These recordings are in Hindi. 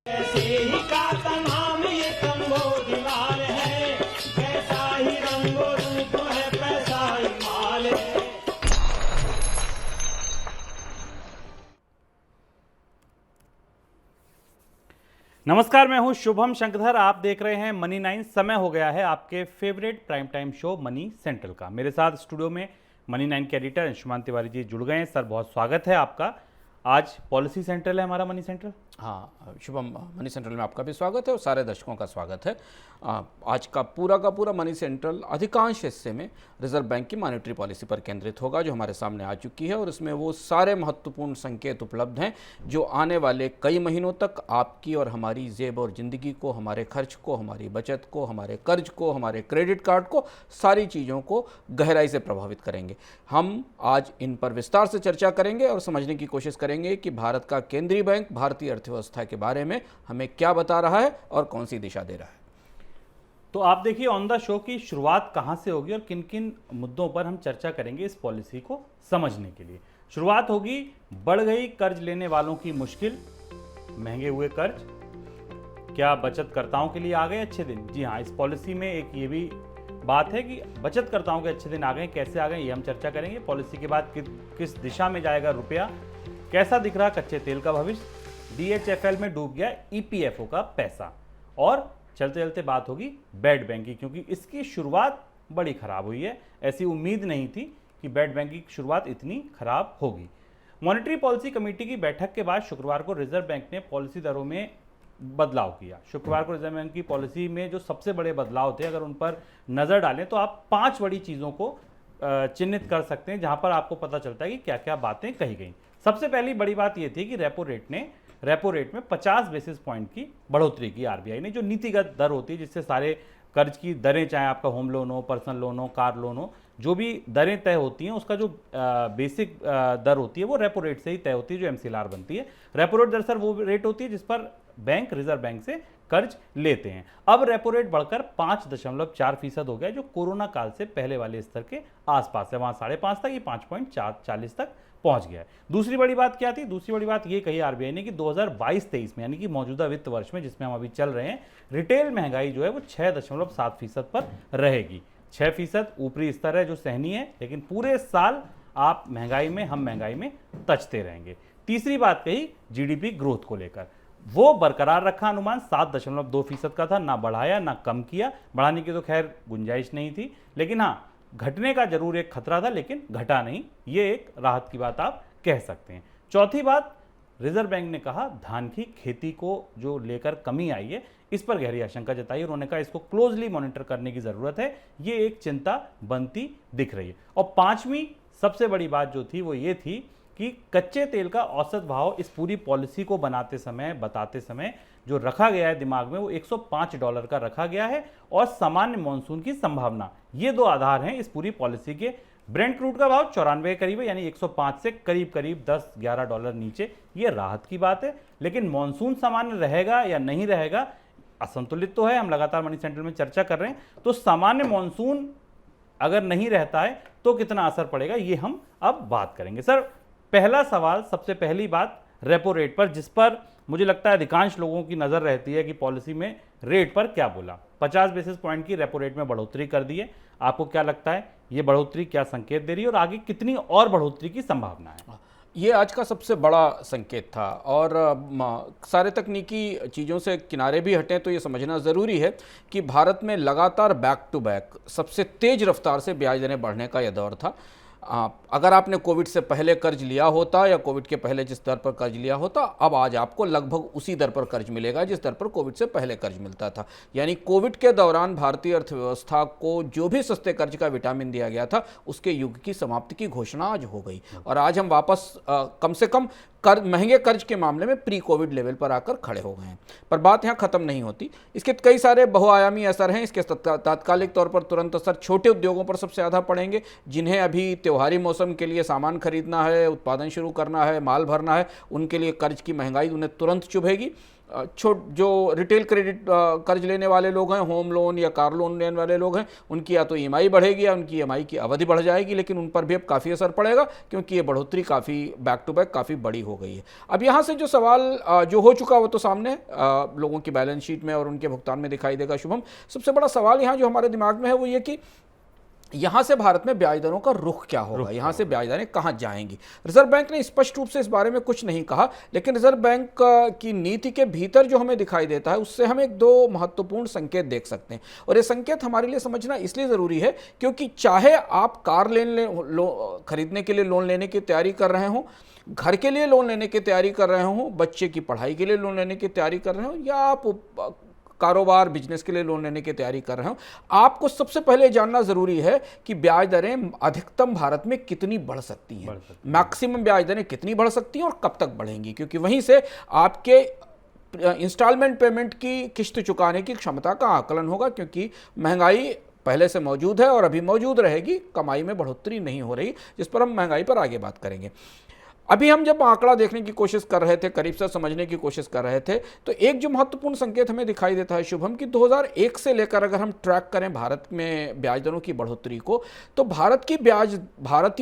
ऐसे ही का नाम ये तंगो दीवार है, कैसा ही रंगो रूप है, पैसा ही माल है। नमस्कार, मैं हूं शुभम शंकरधर। आप देख रहे हैं मनी 9। समय हो गया है आपके favourite prime time show money central का। मेरे साथ स्टूडियो में मनी 9 के एडिटर अंशुमान तिवारी जी जुड़ गए हैं। सर, बहुत स्वागत है आपका। आज पॉलिसी सेंट्रल है हमारा मनी सेंट्रल। हाँ शुभम, मनी सेंट्रल में आपका भी स्वागत है और सारे दर्शकों का स्वागत है। आज का पूरा मनी सेंट्रल अधिकांश हिस्से में रिजर्व बैंक की मॉनेटरी पॉलिसी पर केंद्रित होगा, जो हमारे सामने आ चुकी है, और इसमें वो सारे महत्वपूर्ण संकेत उपलब्ध हैं जो आने वाले कई महीनों तक आपकी और हमारी जेब और ज़िंदगी को, हमारे खर्च को, हमारी बचत को, हमारे कर्ज को, हमारे क्रेडिट कार्ड को, सारी चीज़ों को गहराई से प्रभावित करेंगे। हम आज इन पर विस्तार से चर्चा करेंगे और समझने की कोशिश करेंगे कि भारत का केंद्रीय बैंक भारतीय अर्थव्यवस्था के बारे में हमें क्या बता रहा है और कौन सी दिशा दे रहा है। तो आप देखिए ऑन द शो की शुरुआत कहां से होगी और किन किन मुद्दों पर हम चर्चा करेंगे इस पॉलिसी को समझने के लिए। शुरुआत होगी, बढ़ गई कर्ज लेने वालों की मुश्किल, महंगे हुए कर्ज, क्या बचतकर्ताओं के लिए आ गए अच्छे दिन? जी हाँ, इस पॉलिसी में एक ये भी बात है कि बचतकर्ताओं के अच्छे दिन आ गए। कैसे आ गए ये हम चर्चा करेंगे। पॉलिसी के बाद किस दिशा में जाएगा रुपया, कैसा दिख रहा कच्चे तेल का भविष्य, DHFL में डूब गया EPFO का पैसा, और चलते चलते बात होगी बेड बैंक की, क्योंकि इसकी शुरुआत बड़ी खराब हुई है। ऐसी उम्मीद नहीं थी कि बेड बैंक की शुरुआत इतनी खराब होगी। मॉनेटरी पॉलिसी कमेटी की बैठक के बाद शुक्रवार को रिजर्व बैंक ने पॉलिसी दरों में बदलाव किया। शुक्रवार को रिजर्व बैंक की पॉलिसी में जो सबसे बड़े बदलाव थे, अगर उन पर नजर डालें तो आप 5 बड़ी चीजों को चिन्हित कर सकते हैं, जहां पर आपको पता चलता है कि क्या क्या बातें कही गई। सबसे पहली बड़ी बात यह थी कि रेपो रेट में 50 बेसिस पॉइंट की बढ़ोतरी की आरबीआई ने। जो नीतिगत दर होती है जिससे सारे कर्ज की दरें, चाहे आपका होम लोन हो, पर्सनल लोन हो, कार लोन हो, जो भी दरें तय होती हैं, उसका जो बेसिक दर होती है वो रेपो रेट से ही तय होती है, जो MCLR बनती है। रेपो रेट दरअसल वो रेट होती है जिस पर बैंक रिजर्व बैंक से कर्ज लेते हैं। अब रेपो रेट बढ़कर 5.4% हो गया, जो कोरोना काल से पहले वाले स्तर के आसपास है। वहां 5.5 था, ये 5.40 तक पहुंच गया है। दूसरी बड़ी बात क्या थी? दूसरी बड़ी बात ये कही आरबीआई ने कि 2022-23 में, यानी कि मौजूदा वित्त वर्ष में जिसमें हम अभी चल रहे हैं, रिटेल महंगाई जो है वो 6.7% पर रहेगी। 6% ऊपरी स्तर है जो सहनीय है, लेकिन पूरे साल आप महंगाई में, हम महंगाई में तचते रहेंगे। तीसरी बात कही GDP ग्रोथ को लेकर, वो बरकरार रखा अनुमान 7.2% का था, ना बढ़ाया ना कम किया। बढ़ाने की तो खैर गुंजाइश नहीं थी, लेकिन हाँ, घटने का जरूर एक खतरा था, लेकिन घटा नहीं। ये एक राहत की बात आप कह सकते हैं। चौथी बात, रिजर्व बैंक ने कहा धान की खेती को जो लेकर कमी आई है, इस पर गहरी आशंका जताई। उन्होंने कहा इसको क्लोजली मॉनिटर करने की जरूरत है, ये एक चिंता बनती दिख रही है। और पांचवी सबसे बड़ी बात जो थी वो ये थी कि कच्चे तेल का औसत भाव इस पूरी पॉलिसी को बताते समय जो रखा गया है दिमाग में, वो $105 का रखा गया है, और सामान्य मॉनसून की संभावना, ये 2 आधार हैं इस पूरी पॉलिसी के। ब्रेंट क्रूड का भाव 94 के करीब है, यानी 105 से करीब $10-11 नीचे, ये राहत की बात है। लेकिन मॉनसून सामान्य रहेगा या नहीं रहेगा, असंतुलित तो है। हम लगातार मनी सेंट्रल में चर्चा कर रहे हैं। तो सामान्य मॉनसून अगर नहीं रहता है तो कितना असर पड़ेगा, ये हम अब बात करेंगे। सर, पहला सवाल, सबसे पहली बात रेपो रेट पर, जिस पर मुझे लगता है अधिकांश लोगों की नज़र रहती है कि पॉलिसी में रेट पर क्या बोला। 50 बेसिस पॉइंट की रेपो रेट में बढ़ोतरी कर दी है। आपको क्या लगता है ये बढ़ोतरी क्या संकेत दे रही है, और आगे कितनी और बढ़ोतरी की संभावना है? ये आज का सबसे बड़ा संकेत था, और सारे तकनीकी चीज़ों से किनारे भी हटें तो ये समझना ज़रूरी है कि भारत में लगातार बैक टू बैक सबसे तेज़ रफ्तार से ब्याज दरें बढ़ने का यह दौर था। अगर आपने कोविड से पहले कर्ज लिया होता या कोविड के पहले जिस दर पर कर्ज लिया होता, अब आज आपको लगभग उसी दर पर कर्ज मिलेगा जिस दर पर कोविड से पहले कर्ज मिलता था। यानी कोविड के दौरान भारतीय अर्थव्यवस्था को जो भी सस्ते कर्ज का विटामिन दिया गया था, उसके युग की समाप्ति की घोषणा आज हो गई, और आज हम वापस कम से कम महंगे कर्ज के मामले में प्री कोविड लेवल पर आकर खड़े हो गए हैं। पर बात यहाँ ख़त्म नहीं होती। इसके कई सारे बहुआयामी असर हैं। इसके तात्कालिक तौर पर तुरंत असर छोटे उद्योगों पर सबसे ज़्यादा पड़ेंगे, जिन्हें अभी त्योहारी मौसम के लिए सामान खरीदना है, उत्पादन शुरू करना है, माल भरना है, उनके लिए कर्ज की महंगाई उन्हें तुरंत चुभेगी। जो रिटेल क्रेडिट कर्ज लेने वाले लोग हैं, होम लोन या कार लोन लेने वाले लोग हैं, उनकी या तो ईएमआई बढ़ेगी या उनकी ईएमआई की अवधि बढ़ जाएगी, लेकिन उन पर भी अब काफ़ी असर पड़ेगा क्योंकि ये बढ़ोतरी काफ़ी बैक टू बैक काफ़ी बड़ी हो गई है। अब यहाँ से जो सवाल जो हो चुका वो तो सामने लोगों की बैलेंस शीट में और उनके भुगतान में दिखाई देगा। शुभम, सबसे बड़ा सवाल यहाँ जो हमारे दिमाग में है वो ये कि यहाँ से भारत में ब्याज दरों का रुख क्या होगा, यहाँ से ब्याज दरें कहाँ जाएंगी। रिजर्व बैंक ने स्पष्ट रूप से इस बारे में कुछ नहीं कहा, लेकिन रिजर्व बैंक की नीति के भीतर जो हमें दिखाई देता है उससे हम एक दो महत्वपूर्ण संकेत देख सकते हैं। और ये संकेत हमारे लिए समझना इसलिए ज़रूरी है क्योंकि चाहे आप कार खरीदने के लिए लोन लेने की तैयारी कर रहे हों, घर के लिए लोन लेने की तैयारी कर रहे हों, बच्चे की पढ़ाई के लिए लोन लेने की तैयारी कर रहे हों, या आप कारोबार बिजनेस के लिए लोन लेने की तैयारी कर रहे हो, आपको सबसे पहले जानना जरूरी है कि ब्याज दरें अधिकतम भारत में कितनी बढ़ सकती हैं, मैक्सिमम ब्याज दरें कितनी बढ़ सकती हैं और कब तक बढ़ेंगी, क्योंकि वहीं से आपके इंस्टॉलमेंट पेमेंट की किस्त चुकाने की क्षमता का आकलन होगा। क्योंकि महंगाई पहले से मौजूद है और अभी मौजूद रहेगी, कमाई में बढ़ोतरी नहीं हो रही, जिस पर हम महंगाई पर आगे बात करेंगे। अभी हम जब आंकड़ा देखने की कोशिश कर रहे थे, करीब से समझने की कोशिश कर रहे थे, तो एक जो महत्वपूर्ण संकेत हमें दिखाई देता है शुभम कि 2001 से लेकर अगर हम ट्रैक करें भारत में ब्याज दरों की बढ़ोतरी को, तो भारतीय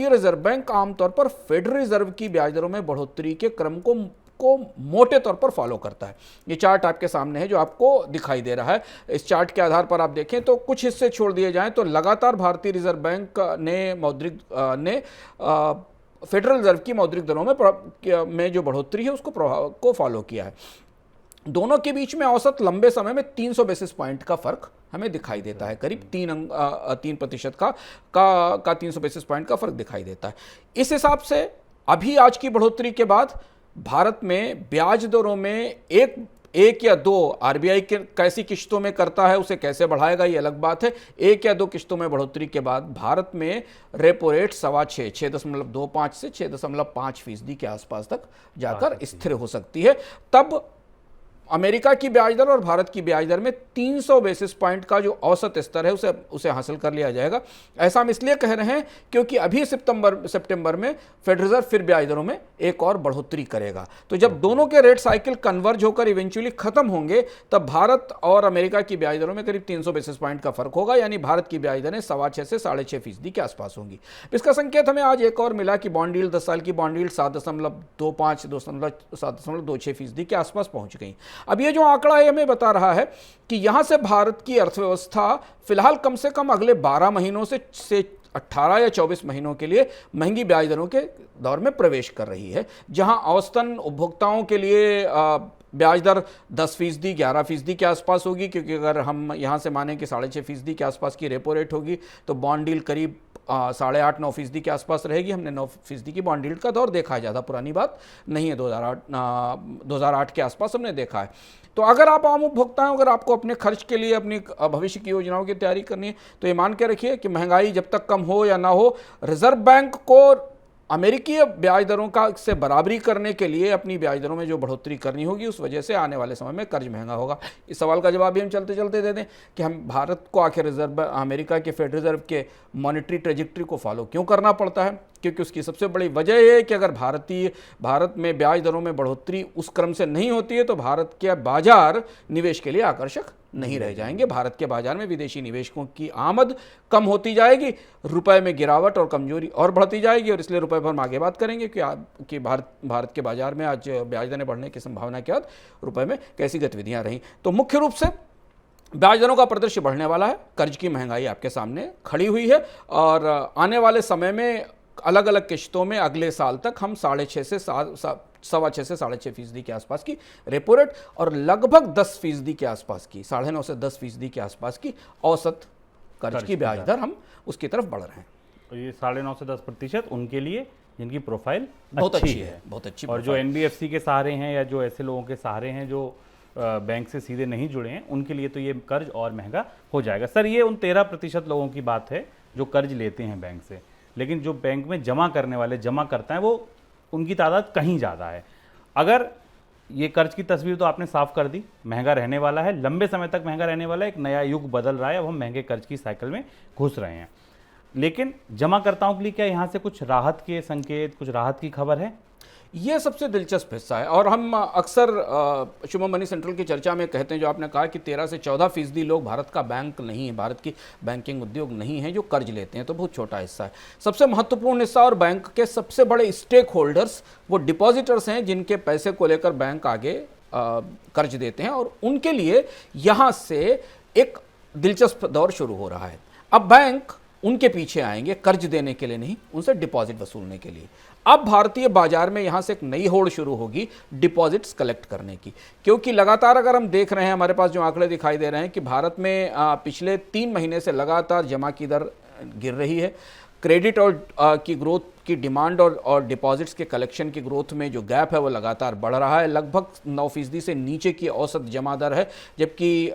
रिजर्व बैंक आमतौर पर फेडरल रिजर्व की ब्याज दरों में बढ़ोतरी के क्रम को मोटे तौर पर फॉलो करता है। ये चार्ट आपके सामने है जो आपको दिखाई दे रहा है। इस चार्ट के आधार पर आप देखें तो कुछ हिस्से छोड़ दिए जाएं तो लगातार भारतीय रिजर्व बैंक ने फेडरल रिजर्व की मौद्रिक दरों में जो बढ़ोतरी है उसको प्रभाव को फॉलो किया है। दोनों के बीच में औसत लंबे समय में 300 बेसिस पॉइंट का फर्क हमें दिखाई देता है, करीब 3% का 300 बेसिस पॉइंट का फर्क दिखाई देता है। इस हिसाब से अभी आज की बढ़ोतरी के बाद भारत में ब्याज दरों में एक या दो आरबीआई के कैसी किश्तों में करता है, उसे कैसे बढ़ाएगा ये अलग बात है। एक या दो किश्तों में बढ़ोतरी के बाद भारत में रेपो रेट 6.25 से 6.5% के आसपास तक जाकर स्थिर हो सकती है। तब अमेरिका की ब्याज दर और भारत की ब्याज दर में 300 बेसिस पॉइंट का जो औसत स्तर है उसे हासिल कर लिया जाएगा। ऐसा हम इसलिए कह रहे हैं क्योंकि अभी सितंबर में फेडरल रिजर्व फिर ब्याज दरों में एक और बढ़ोतरी करेगा। तो जब दोनों के रेट साइकिल कन्वर्ज होकर इवेंचुअली खत्म होंगे तब भारत और अमेरिका की ब्याज दरों में करीब 300 बेसिस पॉइंट का फर्क होगा, यानी भारत की ब्याज दरें 6.25 से 6.5% के आसपास होंगी। इसका संकेत हमें आज एक और मिला कि बॉन्ड यील्ड 10 साल की बॉन्ड यील्ड 7.26% के आसपास पहुंच गई। अब ये जो आंकड़ा है हमें बता रहा है कि यहां से भारत की अर्थव्यवस्था फिलहाल कम से कम अगले 12 महीनों से 18 या 24 महीनों के लिए महंगी ब्याज दरों के दौर में प्रवेश कर रही है, जहां औसतन उपभोक्ताओं के लिए ब्याज दर 10%, 11% के आसपास होगी, क्योंकि अगर हम यहां से माने कि 6.5% के आसपास की रेपो रेट होगी तो बॉन्ड डील करीब 8.5-9% के आसपास रहेगी। हमने 9% की बॉन्ड यील्ड का दौर देखा है, ज़्यादा पुरानी बात नहीं है, 2008 के आसपास हमने देखा है। तो अगर आप आम उपभोक्ता हैं, अगर आपको अपने खर्च के लिए अपनी भविष्य की योजनाओं की तैयारी करनी है तो ये मान के रखिए कि महंगाई जब तक कम हो या ना हो, रिजर्व बैंक को अमेरिकी ब्याज दरों का से बराबरी करने के लिए अपनी ब्याज दरों में जो बढ़ोतरी करनी होगी, उस वजह से आने वाले समय में कर्ज महंगा होगा। इस सवाल का जवाब भी हम चलते चलते दे दें कि हम भारत को आखिर अमेरिका के फेडरल रिजर्व के मॉनेटरी ट्रेजेक्ट्री को फॉलो क्यों करना पड़ता है, क्योंकि उसकी सबसे बड़ी वजह यह है कि अगर भारत में ब्याज दरों में बढ़ोतरी उस क्रम से नहीं होती है तो भारत के बाजार निवेश के लिए आकर्षक नहीं रह जाएंगे। भारत के बाजार में विदेशी निवेशकों की आमद कम होती जाएगी, रुपए में गिरावट और कमजोरी और बढ़ती जाएगी, और इसलिए रुपए पर हम आगे बात करेंगे कि भारत के बाजार में आज ब्याज दरें बढ़ने की संभावना के बाद रुपए में कैसी गतिविधियां रहीं। तो मुख्य रूप से ब्याज दरों का परिदृश्य बढ़ने वाला है, कर्ज की महंगाई आपके सामने खड़ी हुई है, और आने वाले समय में अलग अलग किश्तों में अगले साल तक हम 6.5 से 6.5% के आसपास की रेपो रेट और लगभग 10% के आसपास की 9.5 से 10% के आसपास की औसत कर्ज की ब्याज दर हम उसकी तरफ बढ़ रहे हैं। तो ये 9.5 से 10% उनके लिए जिनकी प्रोफाइल बहुत अच्छी है, बहुत अच्छी। और जो एनबीएफसी के सहारे हैं या जो ऐसे लोगों के सहारे हैं जो बैंक से सीधे नहीं जुड़े हैं, उनके लिए तो ये कर्ज और महंगा हो जाएगा। सर, ये उन 13% लोगों की बात है जो कर्ज लेते हैं बैंक से, लेकिन जो बैंक में जमा करने वाले जमा करते हैं वो उनकी तादाद कहीं ज़्यादा है। अगर ये कर्ज की तस्वीर तो आपने साफ कर दी, महंगा रहने वाला है, लंबे समय तक महंगा रहने वाला है, एक नया युग बदल रहा है, अब हम महंगे कर्ज की साइकिल में घुस रहे हैं। लेकिन जमाकर्ताओं के लिए क्या यहाँ से कुछ राहत के संकेत, कुछ राहत की खबर है? ये सबसे दिलचस्प हिस्सा है। और हम अक्सर शुभम मनी सेंट्रल की चर्चा में कहते हैं, जो आपने कहा कि 13 से 14% लोग भारत का बैंक नहीं है, भारत की बैंकिंग उद्योग नहीं है जो कर्ज लेते हैं, तो बहुत छोटा हिस्सा है। सबसे महत्वपूर्ण हिस्सा और बैंक के सबसे बड़े स्टेक होल्डर्स वो डिपॉजिटर्स हैं, जिनके पैसे को लेकर बैंक आगे कर्ज देते हैं, और उनके लिए यहाँ से एक दिलचस्प दौर शुरू हो रहा है। अब बैंक उनके पीछे आएंगे कर्ज देने के लिए नहीं, उनसे डिपॉजिट वसूलने के लिए। अब भारतीय बाजार में यहां से एक नई होड़ शुरू होगी डिपॉजिट्स कलेक्ट करने की, क्योंकि लगातार अगर हम देख रहे हैं, हमारे पास जो आंकड़े दिखाई दे रहे हैं कि भारत में पिछले 3 महीने से लगातार जमा की दर गिर रही है। क्रेडिट और की ग्रोथ की डिमांड और डिपॉजिट्स के कलेक्शन की ग्रोथ में जो गैप है वो लगातार बढ़ रहा है। लगभग 9% से नीचे की औसत जमा दर है, जबकि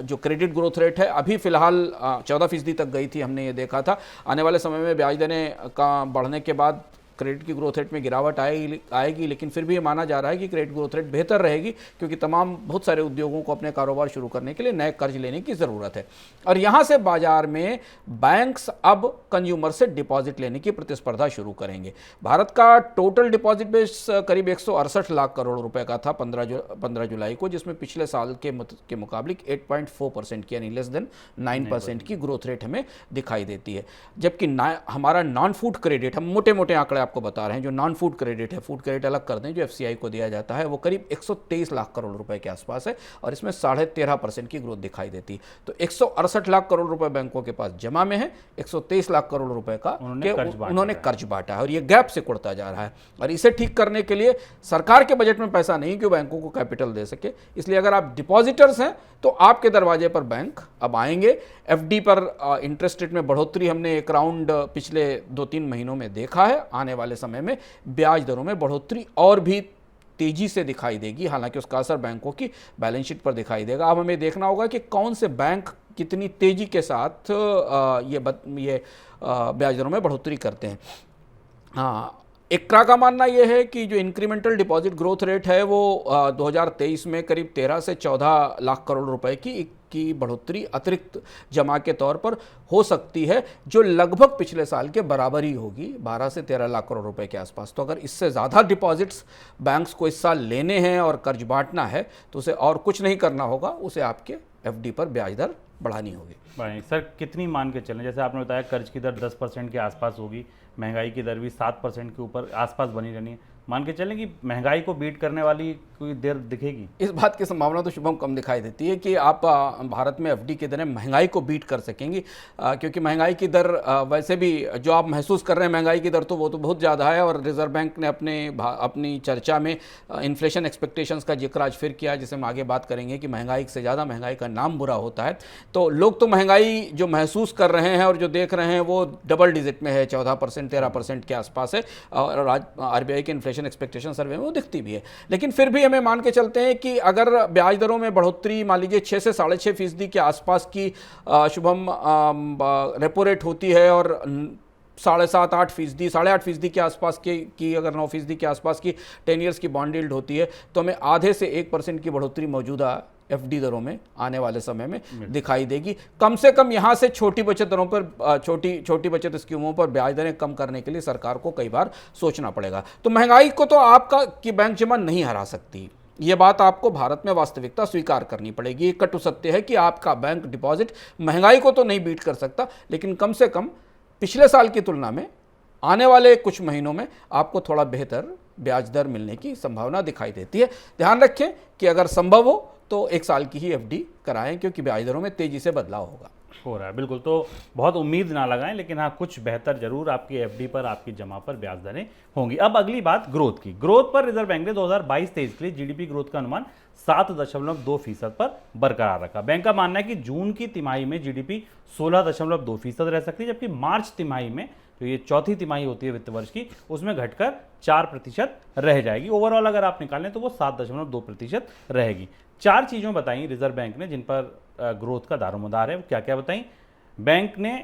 जो क्रेडिट ग्रोथ रेट है अभी फिलहाल 14% तक गई थी, हमने ये देखा था। आने वाले समय में ब्याज दरें का बढ़ने के बाद क्रेडिट की ग्रोथ रेट में गिरावट आएगी, लेकिन फिर भी ये माना जा रहा है कि क्रेडिट ग्रोथ रेट बेहतर रहेगी, क्योंकि बहुत सारे उद्योगों को अपने कारोबार शुरू करने के लिए नए कर्ज लेने की ज़रूरत है। और यहाँ से बाजार में बैंक्स अब कंज्यूमर से डिपॉजिट लेने की प्रतिस्पर्धा शुरू करेंगे। भारत का टोटल डिपॉजिट बेस करीब 168 लाख करोड़ रुपए का था 15 जुलाई को, जिसमें पिछले साल के मुकाबले 8.4% की, यानी लेस देन 9% की ग्रोथ रेट हमें दिखाई देती है। जबकि हमारा नॉन फूड क्रेडिट, हम मोटे मोटे आंकड़े आपको बता रहे हैं, जो नॉन फूड क्रेडिट है, फूड क्रेडिट अलग कर दें, जो एफसीआई को दिया जाता है, वो करीब 123 लाख करोड़ रुपए के आसपास है, और इसमें 13.5% की ग्रोथ दिखाई देती है। तो 168 लाख करोड़ रुपए बैंकों के पास जमा में है, 123 लाख करोड़ रुपए का उन्होंने कर्ज बांटा है, और ये गैप से कुड़ता जा रहा है। और इसे ठीक करने के लिए सरकार के बजट में पैसा नहीं कि बैंकों को कैपिटल दे सके, इसलिए अगर आप डिपॉजिटर्स हैं तो आपके दरवाजे पर बैंक अब आएंगे। एफडी पर इंटरेस्ट रेट में बढ़ोतरी हमने एक राउंड पिछले 2-3 महीनों में देखा है। आने वाले समय में ब्याज दरों में बढ़ोतरी और भी तेजी से दिखाई देगी, हालांकि उसका असर बैंकों की बैलेंस शीट पर दिखाई देगा। अब हमें देखना होगा कि कौन से बैंक कितनी तेजी के साथ ये ब्याज दरों में बढ़ोतरी करते हैं। हाँ, इक्रा का मानना यह है कि जो इंक्रीमेंटल डिपॉजिट ग्रोथ रेट है वो 2023 में करीब 13 से 14 लाख करोड़ रुपए की बढ़ोतरी अतिरिक्त जमा के तौर पर हो सकती है, जो लगभग पिछले साल के बराबर ही होगी, 12 से 13 लाख करोड़ रुपए के आसपास। तो अगर इससे ज़्यादा डिपॉजिट्स बैंक्स को इस साल लेने हैं और कर्ज बांटना है तो उसे और कुछ नहीं करना होगा, उसे आपके एफडी पर ब्याज दर बढ़ानी होगी। सर कितनी मान के चलें, जैसे आपने बताया कर्ज की दर 10% के आसपास होगी, महंगाई की दर भी 7% के ऊपर आसपास बनी रहनी है, मान के चलें कि महंगाई को बीट करने वाली कोई देर दिखेगी? इस बात की संभावना तो शुभम कम दिखाई देती है कि आप भारत में एफडी की दरें महंगाई को बीट कर सकेंगी, क्योंकि महंगाई की दर वैसे भी जो आप महसूस कर रहे हैं महंगाई की दर तो वो तो बहुत ज़्यादा है। और रिजर्व बैंक ने अपनी चर्चा में इन्फ्लेशन एक्सपेक्टेशंस का जिक्र आज फिर किया, जिसे हम आगे बात करेंगे कि महंगाई से ज़्यादा महंगाई का नाम बुरा होता है। तो लोग तो महंगाई जो महसूस कर रहे हैं और जो देख रहे हैं वो डबल डिजिट में है, 14% 13% के आसपास है, और आरबीआई के इन्फ्लेशन एक्सपेक्टेशन सर्वे में वो दिखती भी है। लेकिन फिर भी हमें मान के चलते हैं कि अगर ब्याज दरों में बढ़ोतरी मान लीजिए 6 से 6.5% के आसपास की शुभम रेपो रेट होती है, और 7.5-8%, 8.5% के आसपास की अगर 9% के आसपास की 10 ईयर्स की बॉन्ड यील्ड होती है, तो हमें आधे से 1% की बढ़ोतरी मौजूदा एफडी दरों में आने वाले समय में दिखाई देगी। कम से कम यहां से छोटी बचत दरों पर, छोटी बचत स्कीमों पर ब्याज दरें कम करने के लिए सरकार को कई बार सोचना पड़ेगा। तो महंगाई को तो आपका की बैंक जमा नहीं हरा सकती, ये बात आपको भारत में वास्तविकता स्वीकार करनी पड़ेगी। एक कटु सत्य है कि आपका बैंक डिपॉजिट महंगाई को तो नहीं बीट कर सकता, लेकिन कम से कम पिछले साल की तुलना में आने वाले कुछ महीनों में आपको थोड़ा बेहतर ब्याज दर मिलने की संभावना दिखाई देती है। ध्यान रखें कि अगर संभव हो तो 1 साल की ही एफडी कराएं, क्योंकि ब्याज दरों में तेजी से बदलाव हो रहा है। बिल्कुल, तो बहुत उम्मीद ना लगाएं, लेकिन हाँ कुछ बेहतर जरूर आपकी एफडी पर, आपकी जमा पर ब्याज दरें होंगी। अब अगली बात ग्रोथ की। ग्रोथ पर रिजर्व बैंक ने 2022-23 के लिए जीडीपी ग्रोथ का अनुमान 7.2% पर बरकरार रखा। बैंक का मानना है कि जून की तिमाही में जीडीपी 16.2% रह सकती है, जबकि मार्च तिमाही में, तो ये चौथी तिमाही होती है वित्त वर्ष की, उसमें घटकर 4% रह जाएगी। ओवरऑल अगर आप निकालें तो वो 7.2% रहेगी। 4 चीज़ों बताई रिजर्व बैंक ने जिन पर ग्रोथ का दारोमदार है। क्या क्या बताई? बैंक ने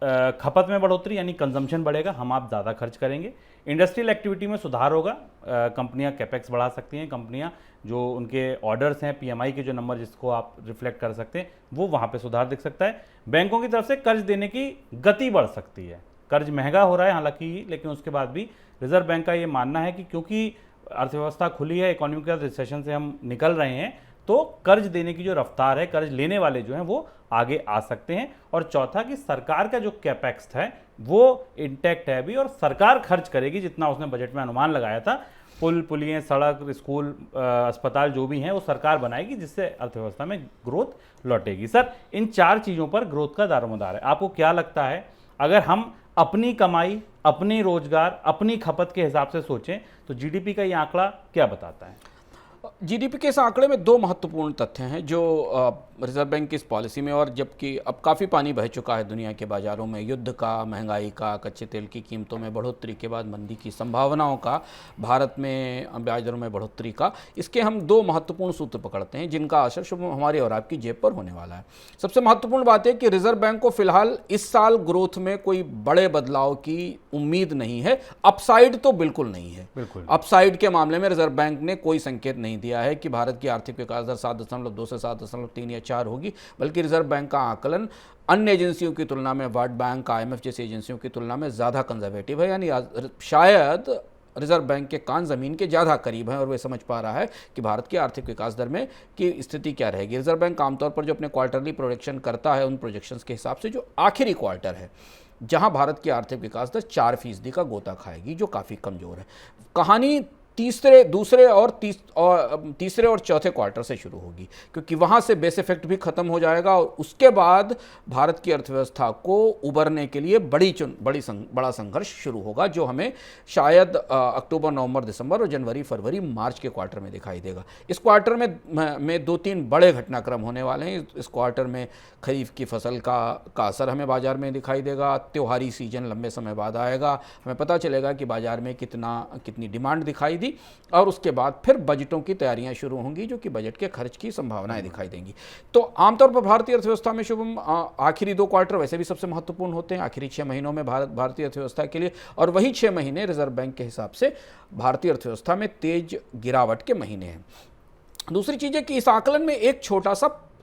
खपत में बढ़ोतरी, यानी कंजम्पशन बढ़ेगा, हम आप ज़्यादा खर्च करेंगे। इंडस्ट्रियल एक्टिविटी में सुधार होगा, कंपनियां कैपेक्स बढ़ा सकती हैं, कंपनियां जो उनके ऑर्डर्स हैं, पीएमआई के जो नंबर जिसको आप रिफ्लेक्ट कर सकते हैं, वो वहाँ पे सुधार दिख सकता है। बैंकों की तरफ से कर्ज देने की गति बढ़ सकती है, कर्ज महंगा हो रहा है हालांकि, लेकिन उसके बाद भी रिजर्व बैंक का ये मानना है कि क्योंकि अर्थव्यवस्था खुली है, इकोनॉमिकल रिसेशन से हम निकल रहे हैं, तो कर्ज देने की जो रफ्तार है, कर्ज लेने वाले जो हैं वो आगे आ सकते हैं। और चौथा कि सरकार का जो कैपेक्स है वो इंटैक्ट है अभी, और सरकार खर्च करेगी जितना उसने बजट में अनुमान लगाया था। पुल पुलियाँ, सड़क, स्कूल, अस्पताल जो भी हैं वो सरकार बनाएगी, जिससे अर्थव्यवस्था में ग्रोथ लौटेगी। सर, इन 4 चीज़ों पर ग्रोथ का दारोमदार है। आपको क्या लगता है, अगर हम अपनी कमाई, अपने रोजगार, अपनी खपत के हिसाब से सोचें तो जीडीपी का ये आंकड़ा क्या बताता है? जीडीपी के इस आंकड़े में 2 महत्वपूर्ण तथ्य हैं जो रिजर्व बैंक की इस पॉलिसी में, और जबकि अब काफ़ी पानी बह चुका है दुनिया के बाज़ारों में, युद्ध का, महंगाई का, कच्चे तेल की कीमतों में बढ़ोतरी के बाद मंदी की संभावनाओं का, भारत में ब्याज दरों में बढ़ोतरी का, इसके हम 2 महत्वपूर्ण सूत्र पकड़ते हैं जिनका असर शुभ हमारी और आपकी जेब पर होने वाला है। सबसे महत्वपूर्ण बात है कि रिजर्व बैंक को फिलहाल इस साल ग्रोथ में कोई बड़े बदलाव की उम्मीद नहीं है। अपसाइड तो बिल्कुल नहीं है। बिल्कुल। अपसाइड के मामले में रिजर्व बैंक ने कोई संकेत नहीं दिया है कि भारत की आर्थिक विकास दर 7.2 से 7.3 या 4 होगी, बल्कि रिजर्व बैंक का आकलन अन्य एजेंसियों की तुलना में, वर्ल्ड बैंक, IMF जैसी एजेंसियों की तुलना में ज़्यादा कंजर्वेटिव है। यानी शायद रिजर्व बैंक के कान ज़मीन के ज़्यादा करीब हैं और वे समझ पा रहा है कि भारत की आर्थिक विकास दर में की स्थिति क्या रहेगी। रिजर्व बैंक आमतौर पर जो अपने क्वार्टरली प्रोजेक्शन करता है, उन प्रोजेक्शंस के हिसाब से जो आखिरी क्वार्टर है जहां भारत की आर्थिक विकास दर 4% का गोता खाएगी, जो काफ़ी कमज़ोर है। कहानी तीसरे और चौथे क्वार्टर से शुरू होगी, क्योंकि वहाँ से बेस इफेक्ट भी खत्म हो जाएगा और उसके बाद भारत की अर्थव्यवस्था को उबरने के लिए बड़ा संघर्ष शुरू होगा, जो हमें शायद अक्टूबर, नवंबर, दिसंबर और जनवरी, फरवरी, मार्च के क्वार्टर में दिखाई देगा। इस क्वार्टर में 2-3 बड़े घटनाक्रम होने वाले हैं। इस क्वार्टर में खरीफ की फसल का असर हमें बाजार में दिखाई देगा। त्योहारी सीजन लंबे समय बाद आएगा, हमें पता चलेगा कि बाजार में कितनी डिमांड दिखाई दी, और उसके बाद फिर बजटों की तैयारियां शुरू होंगी, जो कि बजट के खर्च की संभावनाएं दिखाई देंगी। तो आमतौर पर भारतीय अर्थव्यवस्था में शुभम आखिरी 2 क्वार्टर वैसे भी सबसे महत्वपूर्ण होते हैं, आखिरी 6 महीनों में भारतीय अर्थव्यवस्था के लिए, और वही 6 महीने रिजर्व बैंक के हिसाब से भारतीय अर्थव्यवस्था में तेज गिरावट के महीने हैं। दूसरी चीज़ है कि इस आकलन में एक छोटा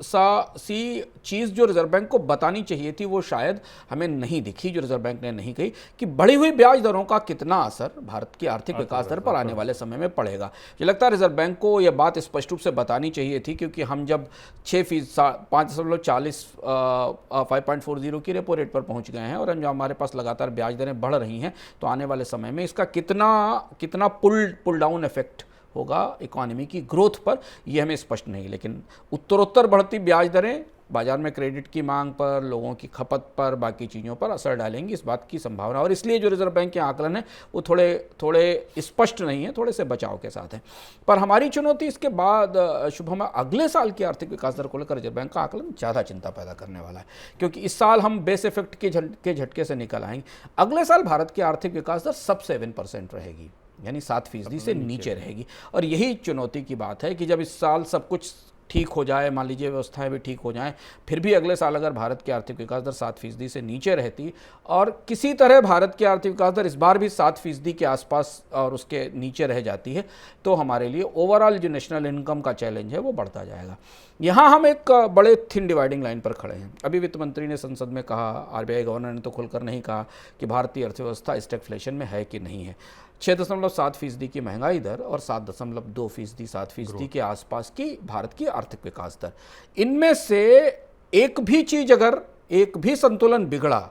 सी चीज़ जो रिजर्व बैंक को बतानी चाहिए थी, वो शायद हमें नहीं दिखी, जो रिजर्व बैंक ने नहीं कही, कि बढ़ी हुई ब्याज दरों का कितना असर भारत की आर्थिक विकास दर पर आने वाले समय में पड़ेगा। मुझे लगता है रिजर्व बैंक को यह बात स्पष्ट रूप से बतानी चाहिए थी, क्योंकि हम जब 5.40 की रेपो रेट पर पहुंच गए हैं और जो हमारे पास लगातार ब्याज दरें बढ़ रही हैं, तो आने वाले समय में इसका कितना पुल डाउन इफेक्ट होगा इकोनॉमी की ग्रोथ पर, यह हमें स्पष्ट नहीं। लेकिन उत्तरोत्तर बढ़ती ब्याज दरें बाजार में क्रेडिट की मांग पर, लोगों की खपत पर, बाकी चीज़ों पर असर डालेंगी, इस बात की संभावना, और इसलिए जो रिजर्व बैंक के आकलन है वो थोड़े स्पष्ट नहीं है, थोड़े से बचाव के साथ है। पर हमारी चुनौती इसके बाद शुभम, अगले साल की आर्थिक विकास दर को लेकर रिजर्व बैंक का आकलन ज़्यादा चिंता पैदा करने वाला है, क्योंकि इस साल हम बेस इफेक्ट के झटके से निकल आएंगे। अगले साल भारत की आर्थिक विकास दर सब 7% रहेगी, यानी 7% से नीचे रहेगी। और यही चुनौती की बात है कि जब इस साल सब कुछ ठीक हो जाए, मान लीजिए व्यवस्थाएं भी ठीक हो जाएं, फिर भी अगले साल अगर भारत की आर्थिक विकास दर 7% से नीचे रहती और किसी तरह भारत की आर्थिक विकास दर इस बार भी 7% के आसपास और उसके नीचे रह जाती है, तो हमारे लिए ओवरऑल जो नेशनल इनकम का चैलेंज है वो बढ़ता जाएगा। यहाँ हम एक बड़े थिन डिवाइडिंग लाइन पर खड़े हैं। अभी वित्त मंत्री ने संसद में कहा, RBI गवर्नर ने तो खुलकर नहीं कहा कि भारतीय अर्थव्यवस्था स्टैगफ्लेशन में है कि नहीं है। 6.7% की महंगाई दर और 7.2%, 7% के आसपास की भारत की आर्थिक विकास दर, इनमें से एक भी चीज, अगर एक भी संतुलन बिगड़ा,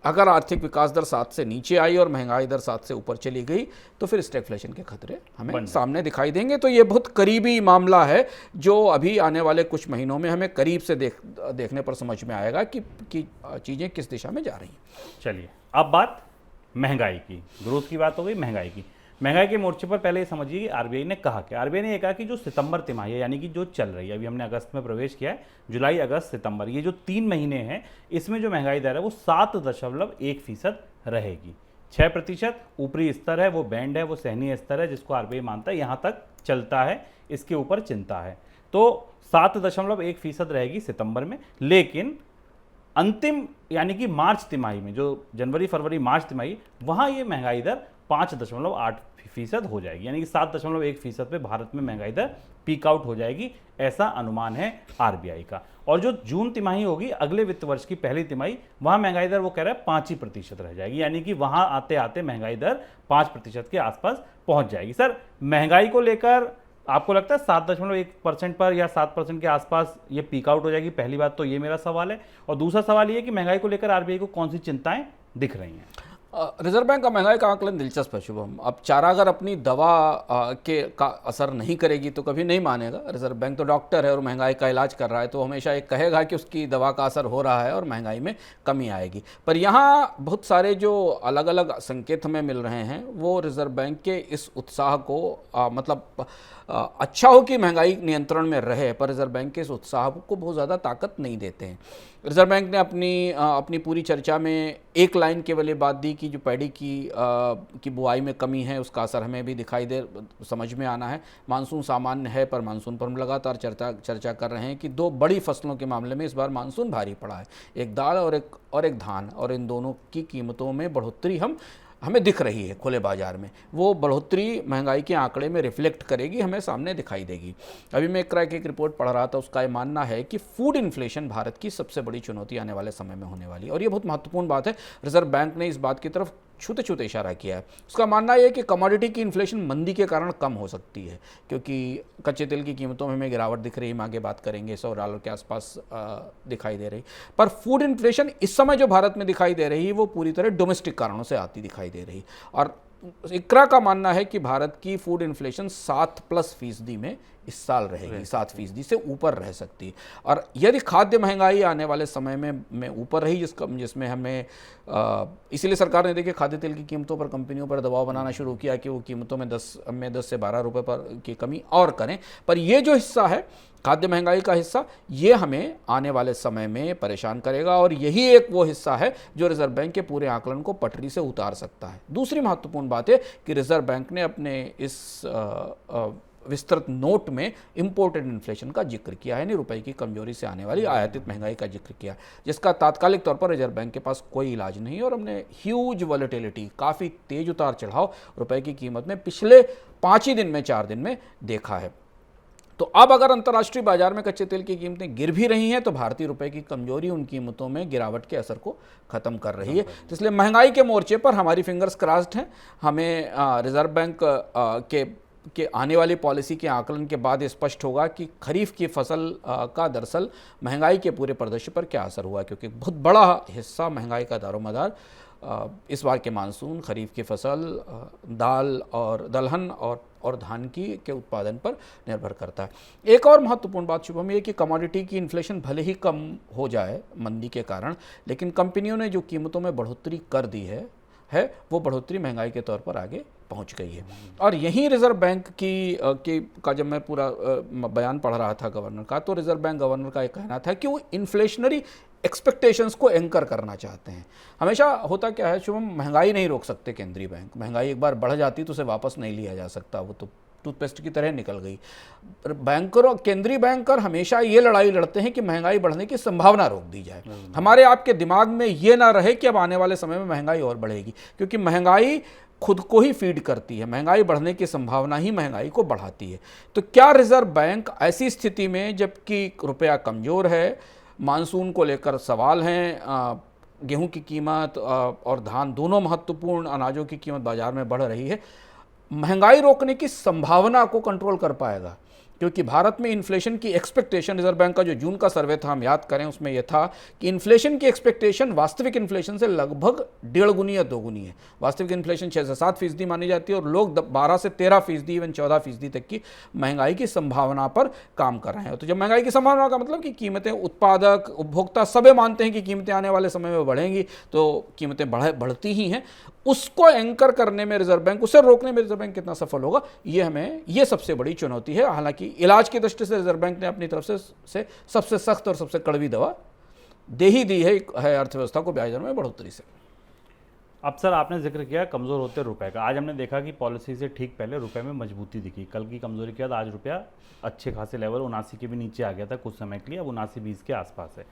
अगर आर्थिक विकास दर 7 से नीचे आई और महंगाई दर 7 से ऊपर चली गई, तो फिर स्टैगफ्लेशन के खतरे हमें सामने दिखाई देंगे। तो ये बहुत करीबी मामला है, जो अभी आने वाले कुछ महीनों में हमें करीब से देखने पर समझ में आएगा कि चीज़ें किस दिशा में जा रही हैं। चलिए, अब बात महंगाई की, ग्रोथ की बात हो गई, महंगाई की। महंगाई के मोर्चे पर पहले ये समझिए कि आरबीआई ने कहा कि आरबीआई ने यह कहा कि जो सितंबर तिमाही है, यानी कि जो चल रही है, अभी हमने अगस्त में प्रवेश किया है, जुलाई, अगस्त, सितंबर, ये जो 3 महीने हैं, इसमें जो महंगाई दर है वो 7.1% रहेगी। 6% ऊपरी स्तर है, वो बैंड है, वो सहनीय स्तर है, जिसको आरबीआई मानता है यहाँ तक चलता है, इसके ऊपर चिंता है। तो 7.1% रहेगी सितंबर में, लेकिन अंतिम यानी कि मार्च तिमाही में, जो जनवरी, फरवरी, मार्च तिमाही, वहाँ ये महंगाई दर 5.8% हो जाएगी, यानी कि 7.1% पे भारत में महंगाई दर पीक आउट हो जाएगी, ऐसा अनुमान है आरबीआई का। और जो जून तिमाही होगी, अगले वित्त वर्ष की पहली तिमाही, वहां महंगाई दर वो कह रहा है 5% रह जाएगी, यानी कि वहां आते आते महंगाई दर 5% के आसपास पहुंच जाएगी। सर, महंगाई को लेकर आपको लगता है 7.1% पर या 7% के आसपास ये पीक आउट हो जाएगी? पहली बात तो ये मेरा सवाल है। और दूसरा सवाल ये कि महंगाई को लेकर आरबीआई को कौन सी चिंताएं दिख रही हैं? रिजर्व बैंक का महंगाई का आकलन दिलचस्प है शुभम। अब चारा अगर अपनी दवा का असर नहीं करेगी तो कभी नहीं मानेगा। रिजर्व बैंक तो डॉक्टर है और महंगाई का इलाज कर रहा है, तो हमेशा ये कहेगा कि उसकी दवा का असर हो रहा है और महंगाई में कमी आएगी। पर यहाँ बहुत सारे जो अलग अलग संकेत हमें मिल रहे हैं वो रिजर्व बैंक के इस उत्साह को मतलब अच्छा हो कि महंगाई नियंत्रण में रहे, पर रिजर्व बैंक के इस उत्साह को बहुत ज़्यादा ताकत नहीं देते हैं। रिजर्व बैंक ने अपनी पूरी चर्चा में एक लाइन केवल ये बात दी कि जो पैडी की बुआई में कमी है उसका असर हमें भी दिखाई समझ में आना है। मानसून सामान्य है, पर मानसून पर हम लगातार चर्चा कर रहे हैं कि दो बड़ी फसलों के मामले में इस बार मानसून भारी पड़ा है, एक दाल और एक धान, और इन दोनों की कीमतों में बढ़ोतरी हमें दिख रही है खुले बाजार में। वो बढ़ोतरी महंगाई के आंकड़े में रिफ्लेक्ट करेगी, हमें सामने दिखाई देगी। अभी मैं एक रिपोर्ट पढ़ रहा था, उसका ये मानना है कि फूड इन्फ्लेशन भारत की सबसे बड़ी चुनौती आने वाले समय में होने वाली है, और ये बहुत महत्वपूर्ण बात है। रिजर्व बैंक ने इस बात की तरफ छूते छूते इशारा किया है। उसका मानना यह है कि कमोडिटी की इन्फ्लेशन मंदी के कारण कम हो सकती है, क्योंकि कच्चे तेल की कीमतों में हमें गिरावट दिख रही है, आगे बात करेंगे, $100 के आसपास दिखाई दे रही। पर फूड इन्फ्लेशन इस समय जो भारत में दिखाई दे रही है वो पूरी तरह डोमेस्टिक कारणों से आती दिखाई दे रही। और इकरा का मानना है कि भारत की फूड इन्फ्लेशन 7+% में इस साल रहेगी, 7% से ऊपर रह सकती है। और यदि खाद्य महंगाई आने वाले समय में ऊपर रही, जिसमें हमें इसीलिए सरकार ने देखिए खाद्य तेल की कीमतों पर कंपनियों पर दबाव बनाना शुरू किया कि वो कीमतों में 10 से 12 रुपए पर की कमी और करें। पर ये जो हिस्सा है खाद्य महंगाई का हिस्सा, ये हमें आने वाले समय में परेशान करेगा, और यही एक वो हिस्सा है जो रिजर्व बैंक के पूरे आकलन को पटरी से उतार सकता है। दूसरी महत्वपूर्ण बात है कि रिजर्व बैंक ने अपने इस विस्तृत नोट में इंपोर्टेड इन्फ्लेशन का जिक्र किया है, यानी रुपए की कमजोरी से आने वाली आयातित महंगाई का जिक्र किया, जिसका तात्कालिक तौर पर रिजर्व बैंक के पास कोई इलाज नहीं। और हमने ह्यूज वॉलेटिलिटी, काफ़ी तेज उतार चढ़ाव रुपए की कीमत में पिछले 5 ही दिन में 4 दिन में देखा है। तो अब अगर अंतर्राष्ट्रीय बाजार में कच्चे तेल की कीमतें गिर भी रही हैं तो भारतीय रुपए की कमजोरी उन कीमतों में गिरावट के असर को खत्म कर रही है। तो इसलिए महंगाई के मोर्चे पर हमारी फिंगर्स क्रॉस्ड हैं। हमें रिजर्व बैंक के आने वाली पॉलिसी के आकलन के बाद स्पष्ट होगा कि खरीफ की फसल का दरअसल महंगाई के पूरे परिदृश्य पर क्या असर हुआ, क्योंकि बहुत बड़ा हिस्सा महंगाई का दारोमदार इस बार के मानसून, खरीफ की फसल, दाल और दलहन और धान के उत्पादन पर निर्भर करता है। एक और महत्वपूर्ण बात शुभम ये कि कमोडिटी की इन्फ्लेशन भले ही कम हो जाए मंदी के कारण, लेकिन कंपनियों ने जो कीमतों में बढ़ोतरी कर दी है वो बढ़ोतरी महंगाई के तौर पर आगे पहुंच गई है। और यही रिजर्व बैंक का जब मैं पूरा बयान पढ़ रहा था गवर्नर का, तो रिजर्व बैंक गवर्नर का एक कहना था कि वो इन्फ्लेशनरी एक्सपेक्टेशंस को एंकर करना चाहते हैं। हमेशा होता क्या है शुभम, महंगाई नहीं रोक सकते केंद्रीय बैंक, महंगाई एक बार बढ़ जाती तो उसे वापस नहीं लिया जा सकता, वो तो टूथपेस्ट की तरह निकल गई। केंद्रीय बैंकर हमेशा ये लड़ाई लड़ते हैं कि महंगाई बढ़ने की संभावना रोक दी जाए। हमारे आपके दिमाग में ये ना रहे कि अब आने वाले समय में महंगाई और बढ़ेगी, क्योंकि महंगाई खुद को ही फीड करती है, महंगाई बढ़ने की संभावना ही महंगाई को बढ़ाती है। तो क्या रिजर्व बैंक ऐसी स्थिति में जबकि रुपया कमजोर है, मानसून को लेकर सवाल हैं, गेहूं की कीमत और धान दोनों महत्वपूर्ण अनाजों की कीमत बाजार में बढ़ रही है, महंगाई रोकने की संभावना को कंट्रोल कर पाएगा? क्योंकि भारत में इन्फ्लेशन की एक्सपेक्टेशन, रिजर्व बैंक का जो जून का सर्वे था हम याद करें, उसमें यह था कि इन्फ्लेशन की एक्सपेक्टेशन वास्तविक इन्फ्लेशन से लगभग 1.5 गुनी या 2 गुनी है। वास्तविक इन्फ्लेशन 6 से 7% मानी जाती है और लोग 12 से 13%, इवन 14% तक की महंगाई की संभावना पर काम कर रहे हैं। तो जब महंगाई की संभावना का मतलब कि कीमतें, उत्पादक, उपभोक्ता सभी मानते हैं कि कीमतें आने वाले समय में बढ़ेंगी, तो कीमतें बढ़ती ही हैं। उसको एंकर करने में रिजर्व बैंक, उसे रोकने में रिजर्व बैंक कितना सफल होगा, ये सबसे बड़ी चुनौती है। हालांकि इलाज की दृष्टि से रिजर्व बैंक ने अपनी तरफ से सबसे सख्त और सबसे कड़वी दवा दे ही दी है अर्थव्यवस्था को ब्याज दर में बढ़ोतरी से। अब सर आपने जिक्र किया कमज़ोर होते रुपए का। आज हमने देखा कि पॉलिसी से ठीक पहले रुपए में मजबूती दिखी। कल की कमजोरी के बाद आज रुपया अच्छे खासे लेवल 79 के भी नीचे आ गया था कुछ समय के लिए, अब 79-20 के आसपास है।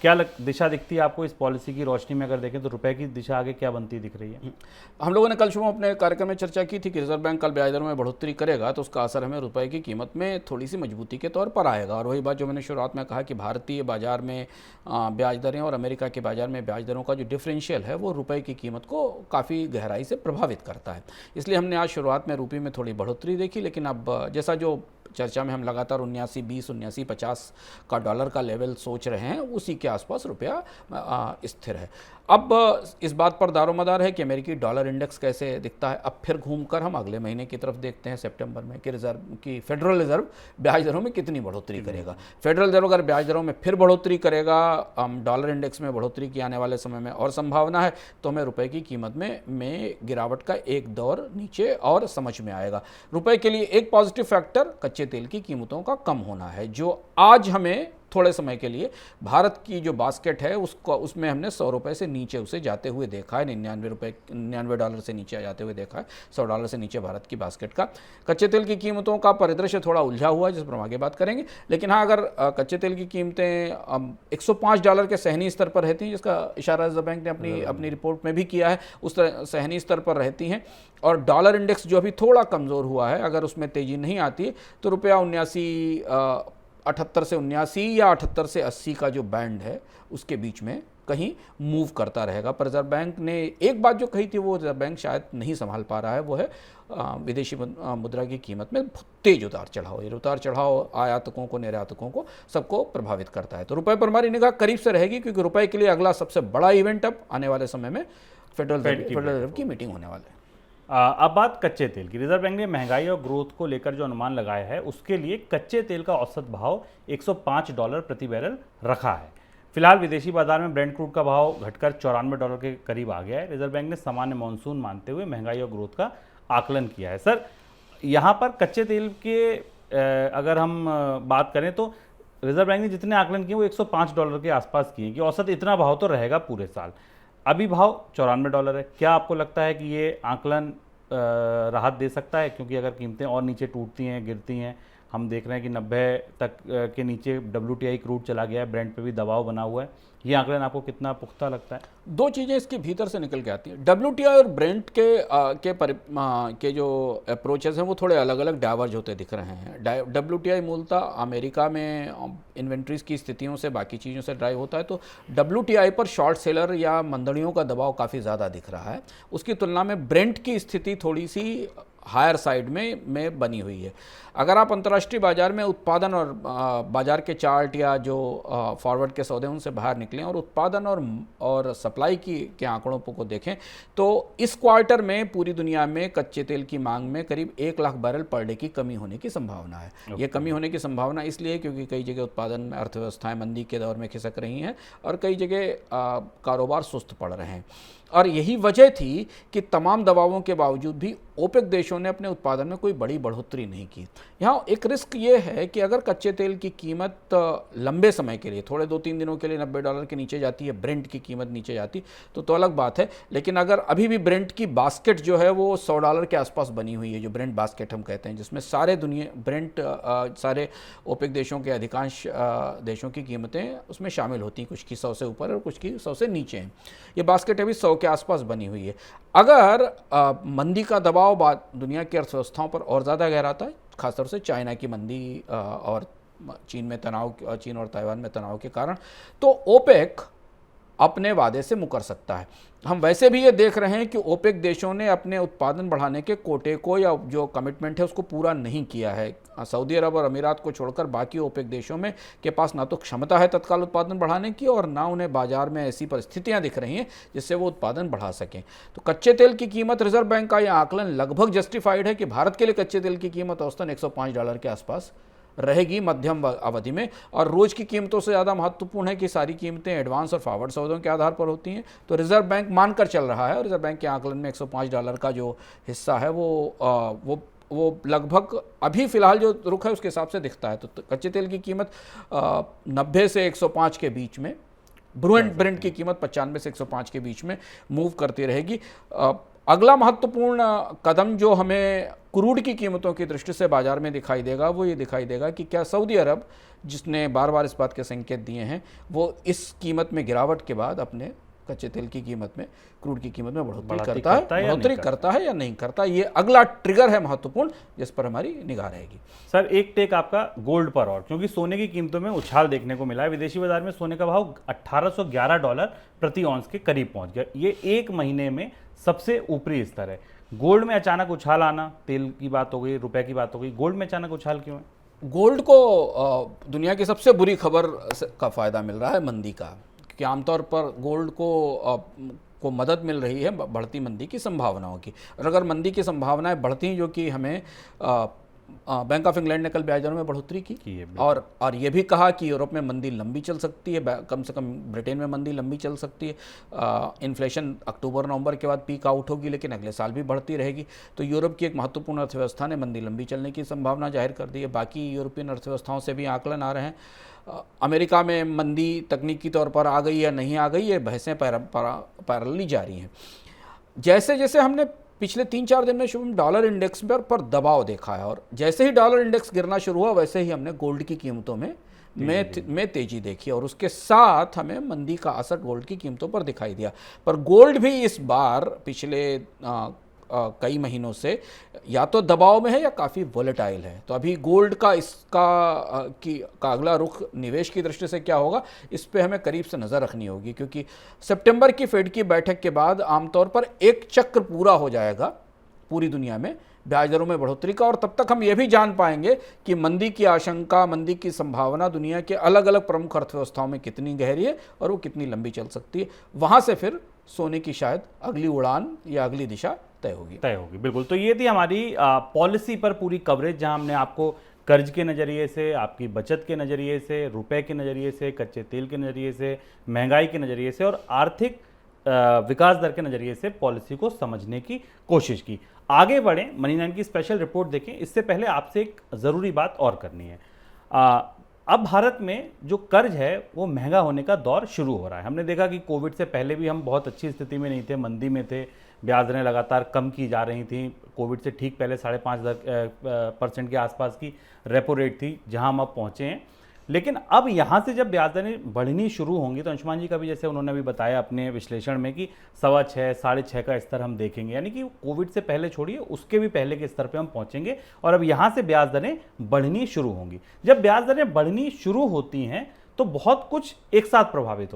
क्या दिशा दिखती है आपको इस पॉलिसी की रोशनी में? अगर देखें तो रुपए की दिशा आगे क्या बनती दिख रही है? हम लोगों ने कल सुबह अपने कार्यक्रम में चर्चा की थी कि रिजर्व बैंक कल ब्याज दरों में बढ़ोतरी करेगा तो उसका असर हमें रुपए की कीमत में थोड़ी सी मजबूती के तौर पर आएगा। और वही बात जो मैंने शुरुआत में कहा कि भारतीय बाजार में ब्याज दरें और अमेरिका के बाजार में ब्याज दरों का जो डिफरेंशियल है वो रुपए की कीमत को काफ़ी गहराई से प्रभावित करता है। इसलिए हमने आज शुरुआत में रुपये में थोड़ी बढ़ोतरी देखी, लेकिन अब जैसा जो चर्चा में हम लगातार 79.20 79.50 का डॉलर का लेवल सोच रहे हैं, उसी के आसपास रुपया स्थिर है। अब इस बात पर दारोमदार है कि अमेरिकी डॉलर इंडेक्स कैसे दिखता है। अब फिर घूमकर हम अगले महीने की तरफ देखते हैं सितंबर में कि फेडरल रिजर्व ब्याज दरों में कितनी बढ़ोतरी करेगा। फेडरल रिजर्व अगर ब्याज दरों में फिर बढ़ोतरी करेगा, डॉलर इंडेक्स में बढ़ोतरी की आने वाले समय में और संभावना है, तो हमें रुपए की कीमत में गिरावट का एक दौर नीचे और समझ में आएगा। रुपए के लिए एक पॉजिटिव फैक्टर कच्चे तेल की कीमतों का कम होना है, जो आज हमें थोड़े समय के लिए भारत की जो बास्केट है उसमें हमने 100 रुपये से नीचे उसे जाते हुए देखा है, 99 डॉलर से नीचे जाते हुए देखा है, 100 डॉलर से नीचे भारत की बास्केट का। कच्चे तेल की कीमतों का परिदृश्य थोड़ा उलझा हुआ है, जिस पर हम आगे बात करेंगे। लेकिन हाँ, अगर कच्चे तेल की कीमतें 105 डॉलर के सहनीय स्तर पर रहती हैं, जिसका इशारा रिजर्व बैंक ने अपनी रिपोर्ट में भी किया है, उस तरह सहनीय स्तर पर रहती हैं, और डॉलर इंडेक्स जो अभी थोड़ा कमज़ोर हुआ है, अगर उसमें तेज़ी नहीं आती है तो रुपया 78 से 79 या 78 से 80 का जो बैंड है उसके बीच में कहीं मूव करता रहेगा। पर रिजर्व बैंक ने एक बात जो कही थी वो रिजर्व बैंक शायद नहीं संभाल पा रहा है, वो है विदेशी मुद्रा की कीमत में तेज उतार चढ़ाव। ये उतार चढ़ाव आयातकों को, निर्यातकों को, सबको प्रभावित करता है। तो रुपए पर हमारी निगाह करीब से रहेगी, क्योंकि रुपए के लिए अगला सबसे बड़ा इवेंट अब आने वाले समय में फेडरल रिजर्व की मीटिंग होने वाली है। अब बात कच्चे तेल की। रिजर्व बैंक ने महंगाई और ग्रोथ को लेकर जो अनुमान लगाया है उसके लिए कच्चे तेल का औसत भाव 105 डॉलर प्रति बैरल रखा है। फिलहाल विदेशी बाजार में ब्रेंट क्रूड का भाव घटकर 94 डॉलर के करीब आ गया है। रिजर्व बैंक ने सामान्य मानसून मानते हुए महंगाई और ग्रोथ का आकलन किया है। सर, यहाँ पर कच्चे तेल के अगर हम बात करें तो रिजर्व बैंक ने जितने आकलन किए वो 105 डॉलर के आसपास किए कि औसत इतना भाव तो रहेगा पूरे साल। अभी भाव 94 डॉलर है। क्या आपको लगता है कि ये आकलन राहत दे सकता है? क्योंकि अगर कीमतें और नीचे टूटती हैं, गिरती हैं, हम देख रहे हैं कि 90 तक के नीचे WTI क्रूड चला गया है, ब्रेंट पे भी दबाव बना हुआ है, ये आकलन आपको कितना पुख्ता लगता है? दो चीज़ें इसके भीतर से निकल के आती हैं। WTI और ब्रेंट के जो अप्रोचेस हैं वो थोड़े अलग अलग डाइवर्ज होते दिख रहे हैं। WTI मूलतः अमेरिका में इन्वेंट्रीज की स्थितियों से, बाकी चीज़ों से ड्राइव होता है, तो WTI पर शॉर्ट सेलर या मंदड़ियों का दबाव काफ़ी ज़्यादा दिख रहा है। उसकी तुलना में ब्रेंट की स्थिति थोड़ी सी हायर साइड में बनी हुई है। अगर आप अंतर्राष्ट्रीय बाजार में उत्पादन और बाजार के चार्ट या जो फॉरवर्ड के सौदे उनसे बाहर निकलें और उत्पादन और सप्लाई के आंकड़ों को देखें, तो इस क्वार्टर में पूरी दुनिया में कच्चे तेल की मांग में करीब 1 लाख बैरल पर डे की कमी होने की संभावना है। ये कमी होने की संभावना इसलिए क्योंकि कई जगह उत्पादन में अर्थव्यवस्थाएं मंदी के दौर में खिसक रही हैं और कई जगह कारोबार सुस्त पड़ रहे हैं। और यही वजह थी कि तमाम दबावों के बावजूद भी ओपेक देशों ने अपने उत्पादन में कोई बड़ी बढ़ोतरी नहीं की। यहाँ एक रिस्क ये है कि अगर कच्चे तेल की कीमत लंबे समय के लिए, थोड़े 2-3 दिनों के लिए 90 डॉलर के नीचे जाती है, ब्रेंट की कीमत नीचे जाती तो अलग बात है। लेकिन अगर अभी भी ब्रेंट की बास्केट जो है वो 100 डॉलर के आसपास बनी हुई है, जो ब्रेंट बास्केट हम कहते हैं, जिसमें सारे ओपेक देशों के अधिकांश देशों की कीमतें उसमें शामिल होती हैं, कुछ की 100 से ऊपर और कुछ की 100 से नीचे हैं। ये बास्केट अभी 100 के आसपास बनी हुई है। अगर मंदी का दबाव दुनिया की अर्थव्यवस्थाओं पर और ज़्यादा गहराता है, खासतौर से चाइना की मंदी और चीन और ताइवान में तनाव के कारण, तो ओपेक अपने वादे से मुकर सकता है। हम वैसे भी ये देख रहे हैं कि ओपेक देशों ने अपने उत्पादन बढ़ाने के कोटे को या जो कमिटमेंट है उसको पूरा नहीं किया है। सऊदी अरब और अमीरात को छोड़कर बाकी ओपेक देशों में के पास ना तो क्षमता है तत्काल उत्पादन बढ़ाने की और ना उन्हें बाजार में ऐसी परिस्थितियां दिख रही हैं जिससे वो उत्पादन बढ़ा सकें। तो कच्चे तेल की कीमत, रिजर्व बैंक का यह आकलन लगभग जस्टिफाइड है कि भारत के लिए कच्चे तेल की कीमत औसतन 105 डॉलर के आसपास रहेगी मध्यम अवधि में। और रोज की कीमतों से ज़्यादा महत्वपूर्ण है कि सारी कीमतें एडवांस और फॉरवर्ड सौदों के आधार पर होती हैं। तो रिजर्व बैंक मानकर चल रहा है और रिजर्व बैंक के आकलन में 105 डॉलर का जो हिस्सा है वो लगभग अभी फिलहाल जो रुख है उसके हिसाब से दिखता है। तो कच्चे तेल की कीमत 90 से 105 के बीच में, ब्रेंट की कीमत 95 से 105 के बीच में मूव करती रहेगी। अगला महत्वपूर्ण कदम जो हमें क्रूड की कीमतों की दृष्टि से बाजार में दिखाई देगा वो ये दिखाई देगा कि क्या सऊदी अरब, जिसने बार बार इस बात के संकेत दिए हैं, वो इस कीमत में गिरावट के बाद अपने कच्चे तेल की कीमत में, क्रूड की कीमत में बढ़ोतरी करता है या नहीं करता। ये अगला ट्रिगर है महत्वपूर्ण, जिस पर हमारी निगाह रहेगी। सर एक टेक आपका गोल्ड पर, और क्योंकि सोने की कीमतों में उछाल देखने को मिला है। विदेशी बाजार में सोने का भाव $1811 प्रति औंस के करीब पहुंच गया। ये एक महीने में सबसे ऊपरी स्तर है। गोल्ड में अचानक उछाल आना, तेल की बात हो गई, रुपए की बात हो गई, गोल्ड में अचानक उछाल क्यों है? गोल्ड को दुनिया की सबसे बुरी खबर का फ़ायदा मिल रहा है, मंदी का, क्योंकि आमतौर पर गोल्ड को मदद मिल रही है बढ़ती मंदी की संभावनाओं की। और अगर मंदी की संभावनाएं बढ़ती हैं, जो कि हमें बैंक ऑफ इंग्लैंड ने कल ब्याज दरों में बढ़ोतरी की है, और ये भी कहा कि यूरोप में मंदी लंबी चल सकती है, कम से कम ब्रिटेन में मंदी लंबी चल सकती है। इन्फ्लेशन अक्टूबर नवंबर के बाद पीक आउट होगी, लेकिन अगले साल भी बढ़ती रहेगी। तो यूरोप की एक महत्वपूर्ण अर्थव्यवस्था ने मंदी लंबी चलने की संभावना जाहिर कर दी है। बाकी यूरोपियन अर्थव्यवस्थाओं से भी आकलन आ रहे हैं। अमेरिका में मंदी तकनीकी तौर पर आ गई या नहीं आ गई, ये बहसें पैरेलली जारी हैं। जैसे जैसे हमने पिछले 3-4 दिन में शुभम डॉलर इंडेक्स पर दबाव देखा है, और जैसे ही डॉलर इंडेक्स गिरना शुरू हुआ वैसे ही हमने गोल्ड की कीमतों में तेजी देखी, और उसके साथ हमें मंदी का असर गोल्ड की कीमतों पर दिखाई दिया। पर गोल्ड भी इस बार पिछले कई महीनों से या तो दबाव में है या काफ़ी वोलेटाइल है। तो अभी गोल्ड का का अगला रुख निवेश की दृष्टि से क्या होगा, इस पे हमें करीब से नज़र रखनी होगी, क्योंकि सितंबर की फेड की बैठक के बाद आमतौर पर एक चक्र पूरा हो जाएगा पूरी दुनिया में ब्याज दरों में बढ़ोतरी का, और तब तक हम ये भी जान पाएंगे कि मंदी की आशंका, मंदी की संभावना दुनिया के अलग अलग प्रमुख अर्थव्यवस्थाओं में कितनी गहरी है और वो कितनी लंबी चल सकती है। वहाँ से फिर सोने की शायद अगली उड़ान या अगली दिशा तय होगी। बिल्कुल। तो ये थी हमारी पॉलिसी पर पूरी कवरेज, जहां हमने आपको कर्ज के नज़रिए से, आपकी बचत के नज़रिए से, रुपए के नज़रिए से, कच्चे तेल के नज़रिए से, महंगाई के नज़रिए से और आर्थिक विकास दर के नज़रिए से पॉलिसी को समझने की कोशिश की। आगे बढ़ें, मनी 9 की स्पेशल रिपोर्ट देखें। इससे पहले आपसे एक ज़रूरी बात और करनी है। अब भारत में जो कर्ज है वो महंगा होने का दौर शुरू हो रहा है। हमने देखा कि कोविड से पहले भी हम बहुत अच्छी स्थिति में नहीं थे, मंदी में थे, ब्याज दरें लगातार कम की जा रही थी। कोविड से ठीक पहले 5.5% के आसपास की रेपो रेट थी, जहां हम अब पहुंचे हैं। लेकिन अब यहाँ से जब ब्याज दरें बढ़नी शुरू होंगी, तो अंशुमान जी का भी जैसे उन्होंने भी बताया अपने विश्लेषण में कि 6.25, 6.5 का स्तर हम देखेंगे, यानी कि कोविड से पहले छोड़िए उसके भी पहले के स्तर पे हम पहुँचेंगे, और अब यहाँ से ब्याज दरें बढ़नी शुरू होंगी। जब ब्याज दरें बढ़नी शुरू होती हैं तो बहुत कुछ एक साथ प्रभावित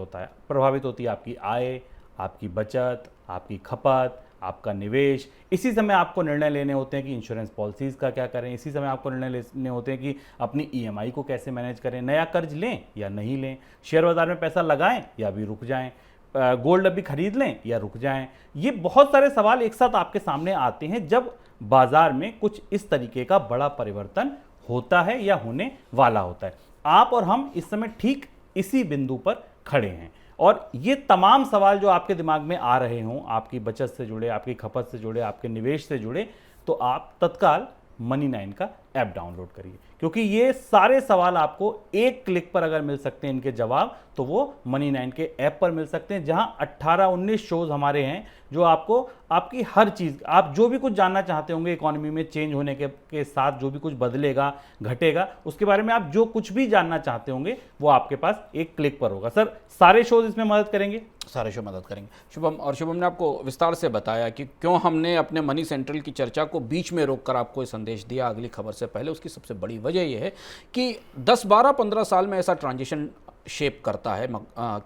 होती है आपकी आय, आपकी बचत, आपकी खपत, आपका निवेश। इसी समय आपको निर्णय लेने होते हैं कि इंश्योरेंस पॉलिसीज़ का क्या करें, इसी समय आपको निर्णय लेने होते हैं कि अपनी ईएमआई को कैसे मैनेज करें, नया कर्ज लें या नहीं लें, शेयर बाजार में पैसा लगाएं या भी रुक जाएं, गोल्ड अभी खरीद लें या रुक जाएं। ये बहुत सारे सवाल एक साथ आपके सामने आते हैं जब बाजार में कुछ इस तरीके का बड़ा परिवर्तन होता है या होने वाला होता है। आप और हम इस समय ठीक इसी बिंदु पर खड़े हैं, और ये तमाम सवाल जो आपके दिमाग में आ रहे हों, आपकी बचत से जुड़े, आपकी खपत से जुड़े, आपके निवेश से जुड़े, तो आप तत्काल मनी 9 का ऐप डाउनलोड करिए, क्योंकि ये सारे सवाल आपको एक क्लिक पर अगर मिल सकते हैं इनके जवाब, तो वो मनी 9 के ऐप पर मिल सकते हैं, जहां 18-19 शोज हमारे हैं जो आपको आपकी हर चीज़, आप जो भी कुछ जानना चाहते होंगे इकोनॉमी में चेंज होने के साथ जो भी कुछ बदलेगा घटेगा, उसके बारे में आप जो कुछ भी जानना चाहते होंगे वो आपके पास एक क्लिक पर होगा। सर सारे शोज इसमें मदद करेंगे? सारे शो मदद करेंगे शुभम, और शुभम ने आपको विस्तार से बताया कि क्यों हमने अपने मनी सेंट्रल की चर्चा को बीच में रोककर आपको ये संदेश दिया अगली खबर से पहले। उसकी सबसे बड़ी वजह यह है कि 10, 12, 15 साल में ऐसा ट्रांजिशन शेप करता है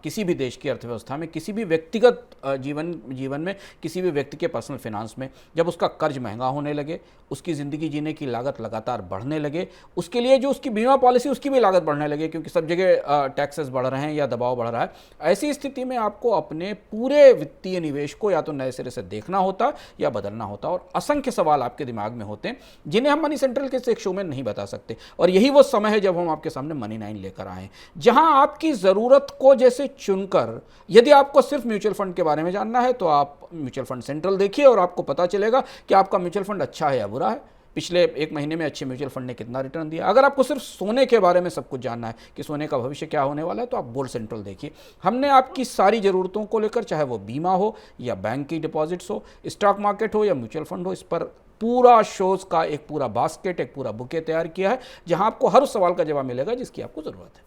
किसी भी देश की अर्थव्यवस्था में, किसी भी व्यक्तिगत जीवन में, किसी भी व्यक्ति के पर्सनल फाइनेंस में। जब उसका कर्ज महंगा होने लगे, उसकी ज़िंदगी जीने की लागत लगातार बढ़ने लगे, उसके लिए जो उसकी बीमा पॉलिसी उसकी भी लागत बढ़ने लगे, क्योंकि सब जगह टैक्सेस बढ़ रहे हैं या दबाव बढ़ रहा है। ऐसी स्थिति में आपको अपने पूरे वित्तीय निवेश को या तो नए सिरे से देखना होता या बदलना होता, और असंख्य सवाल आपके दिमाग में होते हैं जिन्हें हम मनी सेंट्रल के एक शो में नहीं बता सकते। और यही वो समय है जब हम आपके सामने मनी 9 लेकर आए हैं, जहां आपकी ज़रूरत को जैसे चुनकर, यदि आपको सिर्फ म्यूचुअल फंड के बारे में जानना है तो आप म्यूचुअल फंड सेंट्रल देखिए और आपको पता चलेगा कि आपका म्यूचुअल फंड अच्छा है या बुरा है। पिछले 1 महीने में अच्छे म्यूचुअल फंड ने कितना रिटर्न दिया। अगर आपको सिर्फ सोने के बारे में सब कुछ जानना है कि सोने का भविष्य क्या होने वाला है, तो आप गोल्ड सेंट्रल देखिए। हमने आपकी सारी ज़रूरतों को लेकर, चाहे वो बीमा हो या बैंक की डिपॉजिट्स हो, स्टॉक मार्केट हो या म्यूचुअल फंड हो, इस पर पूरा शोज़ का एक पूरा बास्केट, एक पूरा बुके तैयार किया है, जहां आपको हर उस सवाल का जवाब मिलेगा जिसकी आपको ज़रूरत है।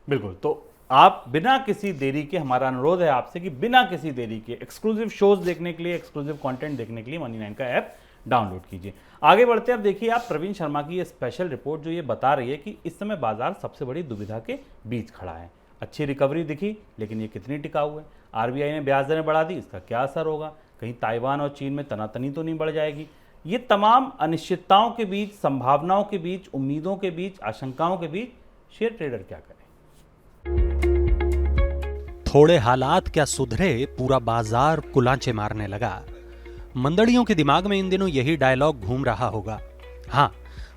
बिल्कुल। तो आप बिना किसी देरी के, हमारा अनुरोध है आपसे कि बिना किसी देरी के एक्सक्लूसिव शोज देखने के लिए, एक्सक्लूसिव कंटेंट देखने के लिए मनी9 का ऐप डाउनलोड कीजिए। आगे बढ़ते हैं। अब देखिए आप प्रवीण शर्मा की ये स्पेशल रिपोर्ट जो ये बता रही है कि इस समय बाजार सबसे बड़ी दुविधा के बीच खड़ा है। अच्छी रिकवरी दिखी, लेकिन ये कितनी टिकाऊ है? आरबीआई ने ब्याज दरें बढ़ा दी, इसका क्या असर होगा? कहीं ताइवान और चीन में तनातनी तो नहीं बढ़ जाएगी? ये तमाम अनिश्चितताओं के बीच, संभावनाओं के बीच, उम्मीदों के बीच, आशंकाओं के बीच शेयर ट्रेडर क्या करे? थोड़े हालात क्या सुधरे, पूरा बाजार कुलांचे मारने लगा। मंदड़ियों के दिमाग में इन दिनों यही डायलॉग घूम रहा होगा। हाँ,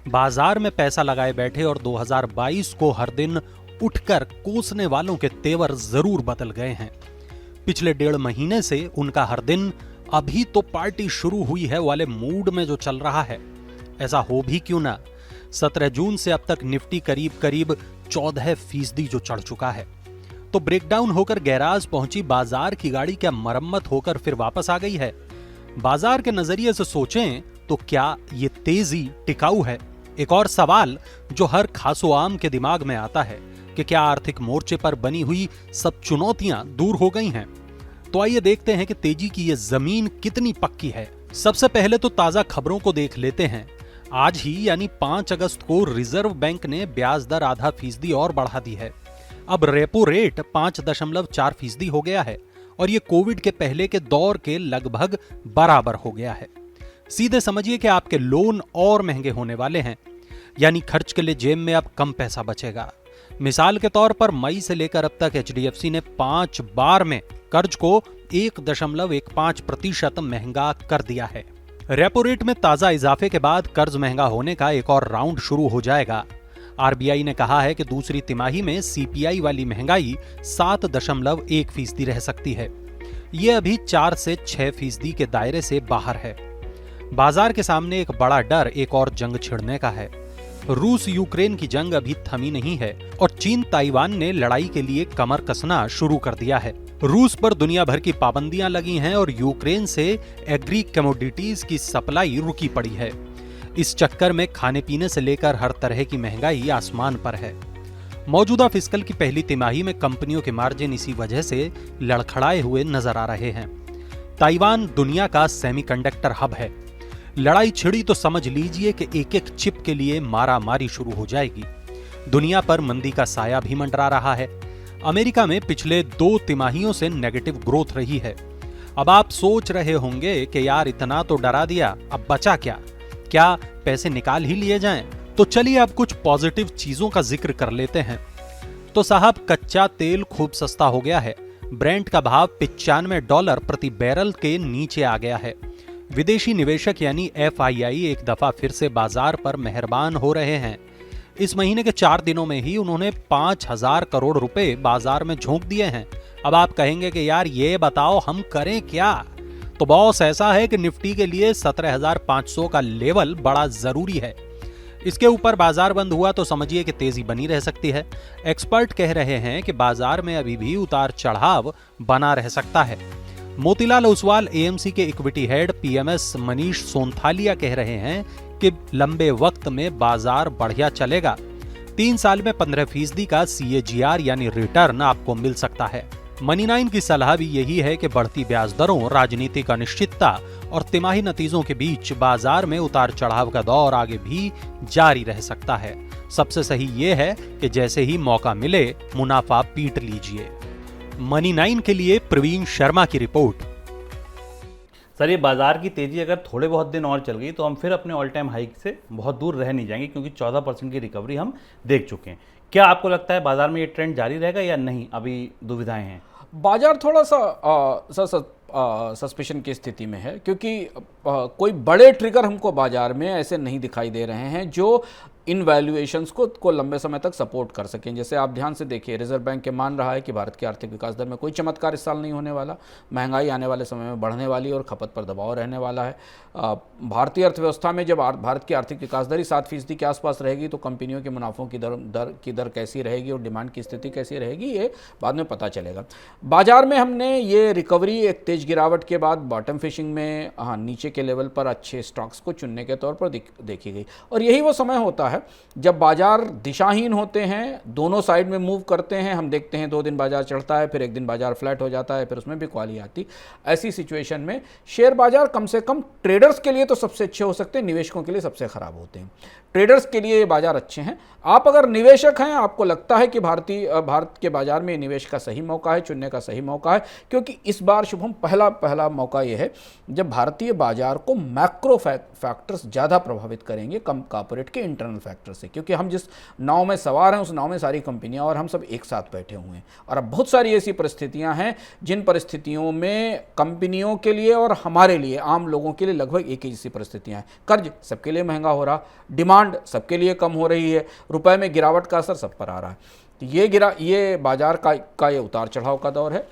बाजार में पैसा लगाए बैठे और 2022 को हर दिन उठकर कोसने वालों के तेवर जरूर बदल गए हैं। पिछले 1.5 महीने से उनका हर दिन अभी तो पार्टी शुरू हुई है वाले मूड में जो चल रहा है। ऐसा हो भी क्यों ना, 17 जून से अब तक निफ्टी करीब करीब 14% जो चढ़ चुका है। तो ब्रेकडाउन होकर गैराज पहुंची बाजार की गाड़ी क्या मरम्मत होकर फिर वापस आ गई है? बाजार के नजरिए से सोचें तो क्या ये तेजी टिकाऊ है? एक और सवाल जो हर खासो आम के दिमाग में आता है कि क्या आर्थिक मोर्चे पर बनी हुई सब चुनौतियां दूर हो गई हैं? तो आइए देखते हैं कि तेजी की ये जमीन कितनी पक्की है। सबसे पहले तो ताजा खबरों को देख लेते हैं। आज ही यानी 5 अगस्त को रिजर्व बैंक ने ब्याज दर आधा फीसदी और बढ़ा दी है। अब रेपो रेट 5.4% हो गया है और ये कोविड के पहले के दौर के लगभग बराबर हो गया है। सीधे समझिए कि आपके लोन और महंगे होने वाले हैं, यानी खर्च के लिए जेब में अब कम पैसा बचेगा। मिसाल के तौर पर मई से लेकर अब तक एचडीएफसी ने 5 बार में कर्ज को 1.15% महंगा कर दिया है। रेपो रेट में ताजा इजाफे के बाद कर्ज महंगा होने का एक और राउंड शुरू हो जाएगा। आरबीआई ने कहा है कि दूसरी तिमाही में सीपीआई वाली महंगाई 7.1% रह सकती है। यह अभी 4 से 6% के दायरे से बाहर है। बाजार के सामने एक बड़ा डर एक और जंग छिड़ने का है। रूस यूक्रेन की जंग अभी थमी नहीं है और चीन ताइवान ने लड़ाई के लिए कमर कसना शुरू कर दिया है। रूस पर दुनिया भर की पाबंदियां लगी हैं और यूक्रेन से एग्री कमोडिटीज की सप्लाई रुकी पड़ी है। इस चक्कर में खाने पीने से लेकर हर तरह की महंगाई आसमान पर है। मौजूदा फिस्कल की पहली तिमाही में कंपनियों के मार्जिन इसी वजह से लड़खड़ाए हुए नजर आ रहे हैं। ताइवान दुनिया का सेमीकंडक्टर हब है। लड़ाई छिड़ी तो समझ लीजिए कि एक एक चिप के लिए मारामारी शुरू हो जाएगी। दुनिया पर मंदी का साया भी मंडरा रहा है। अमेरिका में पिछले 2 तिमाहियों से नेगेटिव ग्रोथ रही है। अब आप सोच रहे होंगे कि यार इतना तो डरा दिया, अब बचा क्या? क्या पैसे निकाल ही लिए जाएं? तो चलिए अब कुछ पॉजिटिव चीजों का जिक्र कर लेते हैं। तो साहब, कच्चा तेल खूब सस्ता हो गया है। ब्रेंट का भाव $95 प्रति बैरल के नीचे आ गया है। विदेशी निवेशक यानी एफआईआई एक दफा फिर से बाजार पर मेहरबान हो रहे हैं। इस महीने के 4 दिनों में ही उन्होंने 5,000 करोड़ रुपए बाजार में झोंक दिए हैं। अब आप कहेंगे कि यार ये बताओ हम करें क्या? तो बॉस, ऐसा है कि निफ्टी के लिए 17,500 का लेवल बड़ा जरूरी है। इसके ऊपर बाजार बंद हुआ तो समझिए कि तेजी बनी रह सकती है। एक्सपर्ट कह रहे हैं कि बाजार में अभी भी उतार चढ़ाव बना रह सकता है। मोतीलाल ओसवाल एएमसी के इक्विटी हेड पीएमएस मनीष सोनथालिया कह रहे हैं कि लंबे वक्त में बाजार बढ़िया चलेगा। 3 साल में 15% का CAGR यानी रिटर्न आपको मिल सकता है। मनी9 की सलाह भी यही है कि बढ़ती ब्याज दरों, राजनीतिक अनिश्चितता और तिमाही नतीजों के बीच बाजार में उतार चढ़ाव का दौर आगे भी जारी रह सकता है। सबसे सही ये है कि जैसे ही मौका मिले मुनाफा पीट लीजिए। मनी9 के लिए प्रवीण शर्मा की रिपोर्ट। सर, ये बाजार की तेजी अगर थोड़े बहुत दिन और चल गई तो हम फिर अपने ऑल टाइम हाइक से बहुत दूर रह नहीं जाएंगे, क्योंकि 14% की रिकवरी हम देख चुके हैं। क्या आपको लगता है बाजार में ये ट्रेंड जारी रहेगा या नहीं? अभी दुविधाएं हैं। बाजार थोड़ा सा सस्पेशन की स्थिति में है, क्योंकि कोई बड़े ट्रिगर हमको बाजार में ऐसे नहीं दिखाई दे रहे हैं जो इन वैल्यूएशंस को लंबे समय तक सपोर्ट कर सकें। जैसे आप ध्यान से देखिए, रिजर्व बैंक के मान रहा है कि भारत की आर्थिक विकास दर में कोई चमत्कार इस साल नहीं होने वाला, महंगाई आने वाले समय में बढ़ने वाली और खपत पर दबाव रहने वाला है। भारतीय अर्थव्यवस्था में जब भारत की आर्थिक विकास दर ही 7% के आसपास रहेगी तो कंपनियों के मुनाफों की दर कैसी रहेगी और डिमांड की स्थिति कैसी रहेगी, ये बाद में पता चलेगा। बाजार में हमने ये रिकवरी एक तेज गिरावट के बाद बॉटम फिशिंग में नीचे के लेवल पर अच्छे स्टॉक्स को चुनने के तौर पर देखी गई। और यही वो समय होता है जब बाजार दिशाहीन होते हैं, दोनों साइड में मूव करते हैं। हम देखते हैं 2 दिन बाजार चढ़ता है, फिर एक दिन बाजार फ्लैट हो जाता है, फिर उसमें बिकवाली आती। ऐसी सिचुएशन में शेयर बाजार कम से कम ट्रेडर्स के लिए तो सबसे अच्छे हो सकते हैं, निवेशकों के लिए सबसे खराब होते हैं। ट्रेडर्स के लिए ये बाजार अच्छे हैं। आप अगर निवेशक हैं, आपको लगता है कि भारत के बाजार में निवेश का सही मौका है, चुनने का सही मौका है, क्योंकि इस बार शुभम पहला मौका ये है जब भारतीय बाजार को मैक्रो फैक्टर्स ज़्यादा प्रभावित करेंगे कम कॉर्पोरेट के इंटरनल फैक्टर से। क्योंकि हम जिस नाव में सवार हैं उस नाव में सारी कंपनियां और हम सब एक साथ बैठे हुए हैं। और अब बहुत सारी ऐसी परिस्थितियां हैं जिन परिस्थितियों में कंपनियों के लिए और हमारे लिए, आम लोगों के लिए लगभग एक ही जैसी परिस्थितियां हैं। कर्ज सबके लिए महंगा हो रहा, डिमांड सबके लिए कम हो रही है, रुपए में गिरावट का असर सब पर आ रहा है। तो ये बाजार का ये उतार चढ़ाव का दौर है।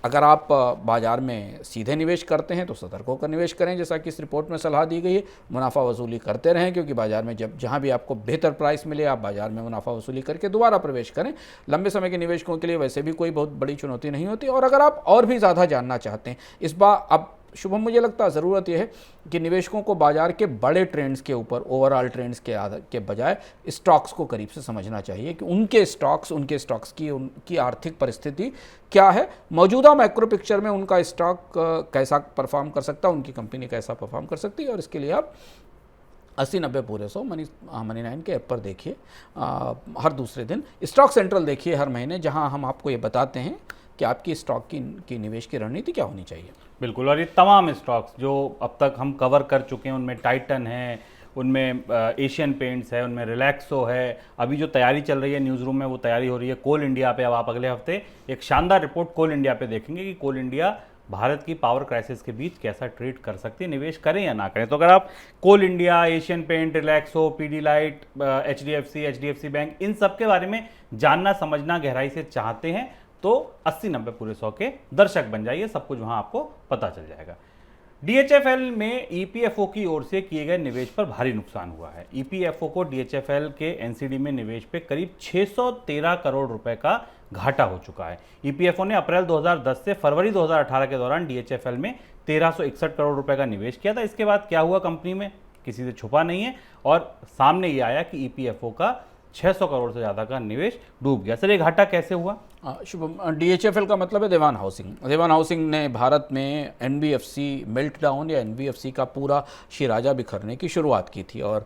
अगर आप बाजार में सीधे निवेश करते हैं तो सतर्क होकर निवेश करें, जैसा कि इस रिपोर्ट में सलाह दी गई है। मुनाफा वसूली करते रहें, क्योंकि बाजार में जहाँ भी आपको बेहतर प्राइस मिले आप बाजार में मुनाफा वसूली करके दोबारा प्रवेश करें। लंबे समय के निवेशकों के लिए वैसे भी कोई बहुत बड़ी चुनौती नहीं होती। और अगर आप और भी ज़्यादा जानना चाहते हैं इस बार, अब शुभम मुझे लगता है ज़रूरत यह है कि निवेशकों को बाजार के बड़े ट्रेंड्स के ऊपर, ओवरऑल ट्रेंड्स के बजाय स्टॉक्स को करीब से समझना चाहिए कि उनके स्टॉक्स की उनकी आर्थिक परिस्थिति क्या है, मौजूदा मैक्रो पिक्चर में उनका स्टॉक कैसा परफॉर्म कर सकता है, उनकी कंपनी कैसा परफॉर्म कर सकती है। और इसके लिए आप 80-90 पूरे 100 मनी 9 के ऐप पर देखिए, हर दूसरे दिन स्टॉक सेंट्रल देखिए हर महीने, जहां हम आपको ये बताते हैं कि आपकी स्टॉक की निवेश की रणनीति क्या होनी चाहिए। बिल्कुल। और ये तमाम स्टॉक्स जो अब तक हम कवर कर चुके हैं, उनमें टाइटन है, उनमें एशियन पेंट्स है, उनमें रिलैक्सो है, अभी जो तैयारी चल रही है न्यूज़ रूम में वो तैयारी हो रही है कोल इंडिया पे। अब आप अगले हफ्ते एक शानदार रिपोर्ट कोल इंडिया पे देखेंगे कि कोल इंडिया भारत की पावर क्राइसिस के बीच कैसा ट्रेड कर सकती है, निवेश करें या ना करें। तो अगर आप कोल इंडिया, एशियन पेंट, रिलैक्सो, पीडीलाइट, एचडीएफसी बैंक, इन सब के बारे में जानना समझना गहराई से चाहते हैं तो 80-90 पूरे 100 के दर्शक बन जाइए, सब कुछ वहां आपको पता चल जाएगा। डीएचएफएल में ईपीएफओ की ओर से किए गए निवेश पर भारी नुकसान हुआ है। ईपीएफओ को डीएचएफएल के एनसीडी में निवेश पे करीब 613 करोड़ रुपए का घाटा हो चुका है। ईपीएफओ ने अप्रैल 2010 से फरवरी 2018 के दौरान डीएचएफएल में 1361 करोड़ रुपए का निवेश किया था। इसके बाद क्या हुआ कंपनी में किसी से छुपा नहीं है और सामने ये आया कि ईपीएफओ का 600 करोड़ से ज़्यादा का निवेश डूब गया। सर ये घाटा कैसे हुआ? शुभम, डीएचएफएल का मतलब है देवान हाउसिंग ने भारत में एनबीएफसी मेल्टडाउन या एनबीएफसी का पूरा शिराजा बिखरने की शुरुआत की थी। और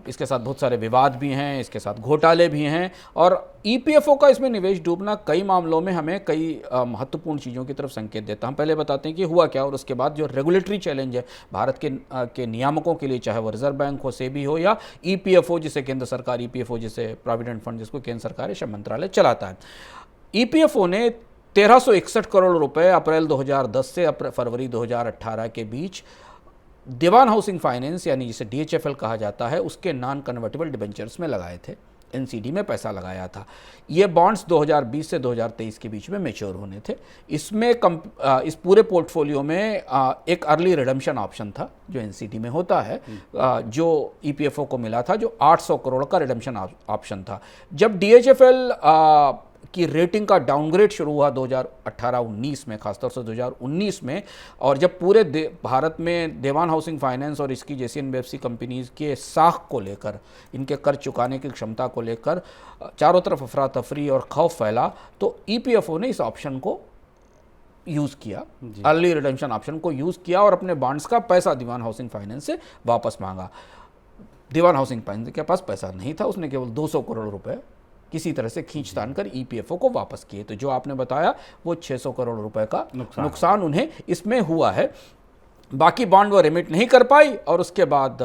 इसके साथ बहुत सारे विवाद भी हैं, इसके साथ घोटाले भी हैं। और ईपीएफओ का इसमें निवेश डूबना कई मामलों में हमें कई महत्वपूर्ण चीज़ों की तरफ संकेत देता है। हम पहले बताते हैं कि हुआ क्या और उसके बाद जो रेगुलेटरी चैलेंज है भारत के नियामकों के लिए, चाहे वो रिजर्व बैंक हो, सेबी हो, या ईपीएफओ जिसे केंद्र सरकार, ईपीएफओ जिसे प्रोविडेंट फंड जिसको केंद्र सरकार श्रम मंत्रालय चलाता है। ईपीएफओ ने 1361 करोड़ रुपए अप्रैल 2010 से फरवरी 2018 के बीच देवान हाउसिंग फाइनेंस, यानी जिसे डीएचएफएल कहा जाता है, उसके नॉन कन्वर्टेबल डिबेंचर्स में लगाए थे, एनसीडी में पैसा लगाया था। ये बॉन्ड्स 2020 से 2023 के बीच में मैच्योर होने थे। इसमें इस पूरे पोर्टफोलियो में एक अर्ली रिडम्पशन ऑप्शन था जो एनसीडी में होता है, जो ईपीएफओ को मिला था, जो 800 करोड़ का रिडम्पशन ऑप्शन था। जब डीएचएफएल की रेटिंग का डाउनग्रेड शुरू हुआ 2018-19 में, खासतौर से 2019 में, और जब पूरे भारत में देवान हाउसिंग फाइनेंस और इसकी जैसी एनबीएफसी कंपनीज के साख को लेकर, इनके कर्ज चुकाने की क्षमता को लेकर चारों तरफ अफरा तफरी और खौफ फैला, तो ईपीएफओ ने इस ऑप्शन को यूज़ किया, अर्ली रिडेम्पशन ऑप्शन को यूज़ किया और अपने बॉन्ड्स का पैसा दीवान हाउसिंग फाइनेंस से वापस मांगा। दीवान हाउसिंग फाइनेंस के पास पैसा नहीं था, उसने केवल 200 करोड़ रुपए किसी तरह से खींच तान कर ईपीएफओ को वापस किए। तो जो आपने बताया वो 600 करोड़ रुपए का नुकसान उन्हें इसमें हुआ है। बाकी बॉन्ड वो रिमिट नहीं कर पाई और उसके बाद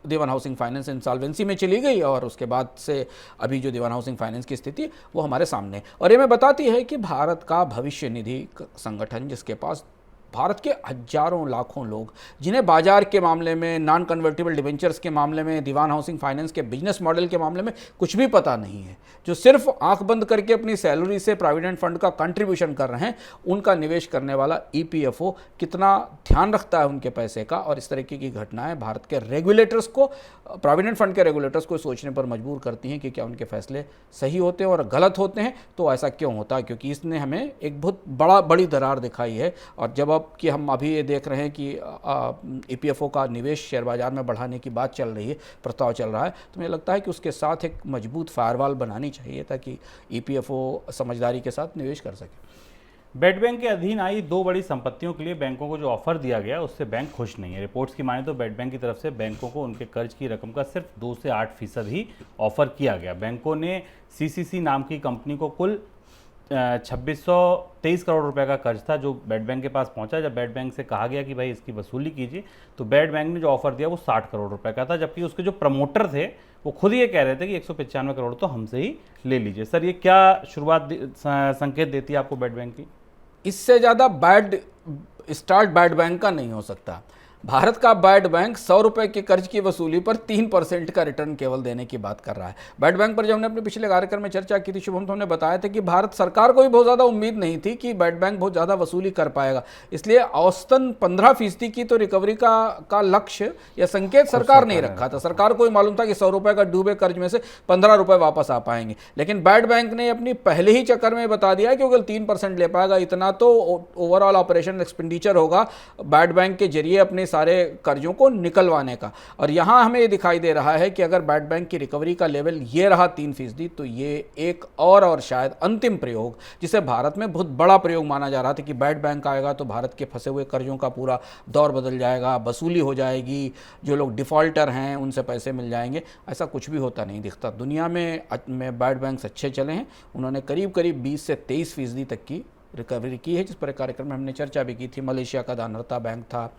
देवान हाउसिंग फाइनेंस इंसॉल्वेंसी में चली गई और उसके बाद से अभी जो देवान हाउसिंग फाइनेंस की स्थिति वो हमारे सामने। और ये मैं बताती है कि भारत का भविष्य निधि संगठन, जिसके पास भारत के हजारों लाखों लोग जिन्हें बाजार के मामले में, नॉन कन्वर्टिबल डिबेंचर्स के मामले में, दीवान हाउसिंग फाइनेंस के बिजनेस मॉडल के मामले में कुछ भी पता नहीं है, जो सिर्फ आंख बंद करके अपनी सैलरी से प्रोविडेंट फंड का कंट्रीब्यूशन कर रहे हैं, उनका निवेश करने वाला ईपीएफओ कितना ध्यान रखता है उनके पैसे का। और इस तरीके की घटनाएं भारत के रेगुलेटर्स को, प्रोविडेंट फंड के रेगुलेटर्स को सोचने पर मजबूर करती हैं कि क्या उनके फैसले सही होते हैं, और गलत होते हैं तो ऐसा क्यों होता है, क्योंकि इसने हमें एक बहुत बड़ी दरार दिखाई है। और जब अब कि हम अभी ये देख रहे हैं कि ईपीएफओ का निवेश शेयर बाजार में बढ़ाने की बात चल रही है, प्रस्ताव चल रहा है, तो मुझे लगता है कि उसके साथ एक मजबूत फायरवॉल बनानी चाहिए ताकि ईपीएफओ समझदारी के साथ निवेश कर सके। बेड बैंक के अधीन आई 2 बड़ी संपत्तियों के लिए बैंकों को जो ऑफर दिया गया उससे बैंक खुश नहीं है। रिपोर्ट्स की माने तो बेड बैंक की तरफ से बैंकों को उनके कर्ज की रकम का सिर्फ 2 से 8% ही ऑफर किया गया। बैंकों ने सीसीसी नाम की कंपनी को कुल 2623 करोड़ रुपए का कर्ज था जो बेड बैंक के पास पहुंचा। जब बेड बैंक से कहा गया कि भाई इसकी वसूली कीजिए, तो बेड बैंक ने जो ऑफर दिया वो 60 करोड़ रुपए का था, जबकि उसके जो प्रमोटर थे वो खुद ये कह रहे थे कि 195 करोड़ तो हमसे ही ले लीजिए। सर, ये क्या शुरुआत संकेत देती है आपको बेड बैंक की? इससे ज़्यादा बैड स्टार्ट बैड बैंक का नहीं हो सकता। भारत का बैड बैंक 100 रुपए के कर्ज की वसूली पर 3% का रिटर्न केवल देने की बात कर रहा है। बैड बैंक पर जब हमने अपने पिछले कार्यक्रम में चर्चा की थी शुभम, तो हमने बताया था कि भारत सरकार को भी बहुत ज़्यादा उम्मीद नहीं थी कि बैड बैंक बहुत ज़्यादा वसूली कर पाएगा, इसलिए औसतन 15% की तो रिकवरी का लक्ष्य या संकेत सरकार ने रखा था। सरकार को ही मालूम था कि 100 रुपए का डूबे कर्ज में से 15 रुपए वापस आ पाएंगे, लेकिन बैड बैंक ने अपनी पहले ही चक्कर में बता दिया कि केवल 3% ले पाएगा। इतना तो ओवरऑल ऑपरेशन एक्सपेंडिचर होगा बैड बैंक के जरिए अपने सारे कर्जों को निकलवाने का। और यहां हमें ये दिखाई दे रहा है कि अगर बैड बैंक की रिकवरी का लेवल ये रहा 3%, तो ये एक और शायद अंतिम प्रयोग, जिसे भारत में बहुत बड़ा प्रयोग माना जा रहा था कि बैड बैंक आएगा तो भारत के फंसे हुए कर्जों का पूरा दौर बदल जाएगा, वसूली हो जाएगी, जो लोग डिफॉल्टर हैं उनसे पैसे मिल जाएंगे। ऐसा कुछ भी होता नहीं दिखता। दुनिया में बैड बैंक्स अच्छे चले हैं, उन्होंने करीब 20 से 23% तक की रिकवरी की है, जिस पर कार्यक्रम में हमने चर्चा भी की थी। मलेशिया का दानरता बैंक था,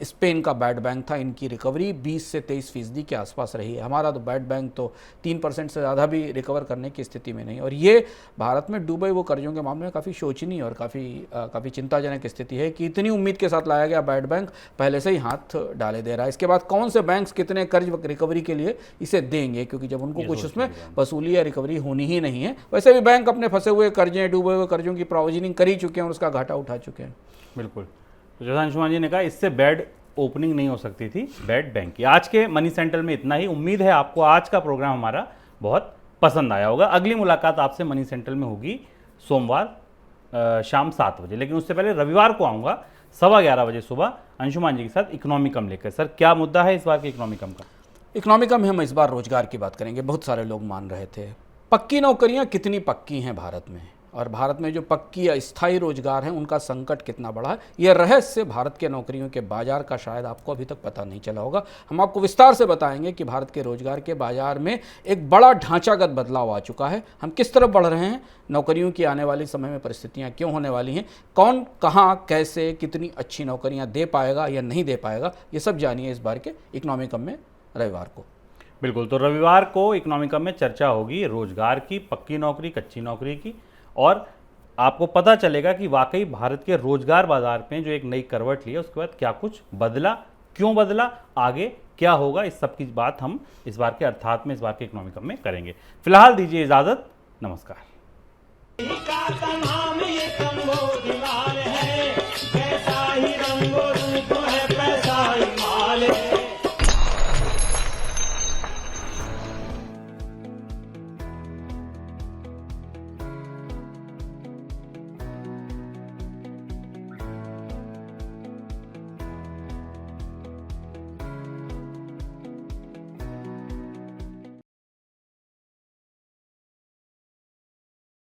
स्पेन का बैड बैंक था, इनकी रिकवरी 20 से 23% के आसपास रही है। हमारा तो बैड बैंक तो 3% से ज़्यादा भी रिकवर करने की स्थिति में नहीं। और ये भारत में डूबे वो कर्जों के मामले में काफ़ी शोचनीय और काफ़ी चिंताजनक स्थिति है कि इतनी उम्मीद के साथ लाया गया बैड बैंक पहले से ही हाथ डाले दे रहा है। इसके बाद कौन से बैंक्स कितने कर्ज रिकवरी के लिए इसे देंगे, क्योंकि जब उनको कुछ उसमें वसूली या रिकवरी होनी ही नहीं है। वैसे भी बैंक अपने फंसे हुए कर्जें, डूबे हुए कर्जों की प्रोविजनिंग कर ही चुके हैं और उसका घाटा उठा चुके हैं। बिल्कुल, तो जैसा अंशुमान जी ने कहा, इससे बैड ओपनिंग नहीं हो सकती थी बैड बैंक की। आज के मनी सेंट्रल में इतना ही। उम्मीद है आपको आज का प्रोग्राम हमारा बहुत पसंद आया होगा। अगली मुलाकात आपसे मनी सेंट्रल में होगी सोमवार शाम 7 बजे, लेकिन उससे पहले रविवार को आऊँगा 11:15 बजे सुबह अंशुमान जी के साथ इकोनॉमिकम लेकर। सर, क्या मुद्दा है इस बार के इकोनॉमिकम का? इकोनॉमिकम में हम इस बार रोजगार की बात करेंगे। बहुत सारे लोग मान रहे थे पक्की नौकरियां कितनी पक्की हैं भारत में, और भारत में जो पक्की या स्थायी रोजगार हैं उनका संकट कितना बड़ा है। यह रहस्य भारत के नौकरियों के बाजार का शायद आपको अभी तक पता नहीं चला होगा। हम आपको विस्तार से बताएंगे कि भारत के रोजगार के बाजार में एक बड़ा ढांचागत बदलाव आ चुका है। हम किस तरफ बढ़ रहे हैं, नौकरियों की आने वाली समय में परिस्थितियां क्यों होने वाली हैं, कौन कहाँ कैसे कितनी अच्छी नौकरियां दे पाएगा या नहीं दे पाएगा, ये सब जानिए इस बार के इकोनॉमिकम में रविवार को। बिल्कुल, तो रविवार को इकोनॉमिकम में चर्चा होगी रोजगार की, पक्की नौकरी, कच्ची नौकरी की, और आपको पता चलेगा कि वाकई भारत के रोजगार बाजार में जो एक नई करवट ली है उसके बाद क्या कुछ बदला, क्यों बदला, आगे क्या होगा। इस सब की बात हम इस बार के अर्थात में इस बार के इकोनॉमिकम में करेंगे। फिलहाल दीजिए इजाजत, नमस्कार।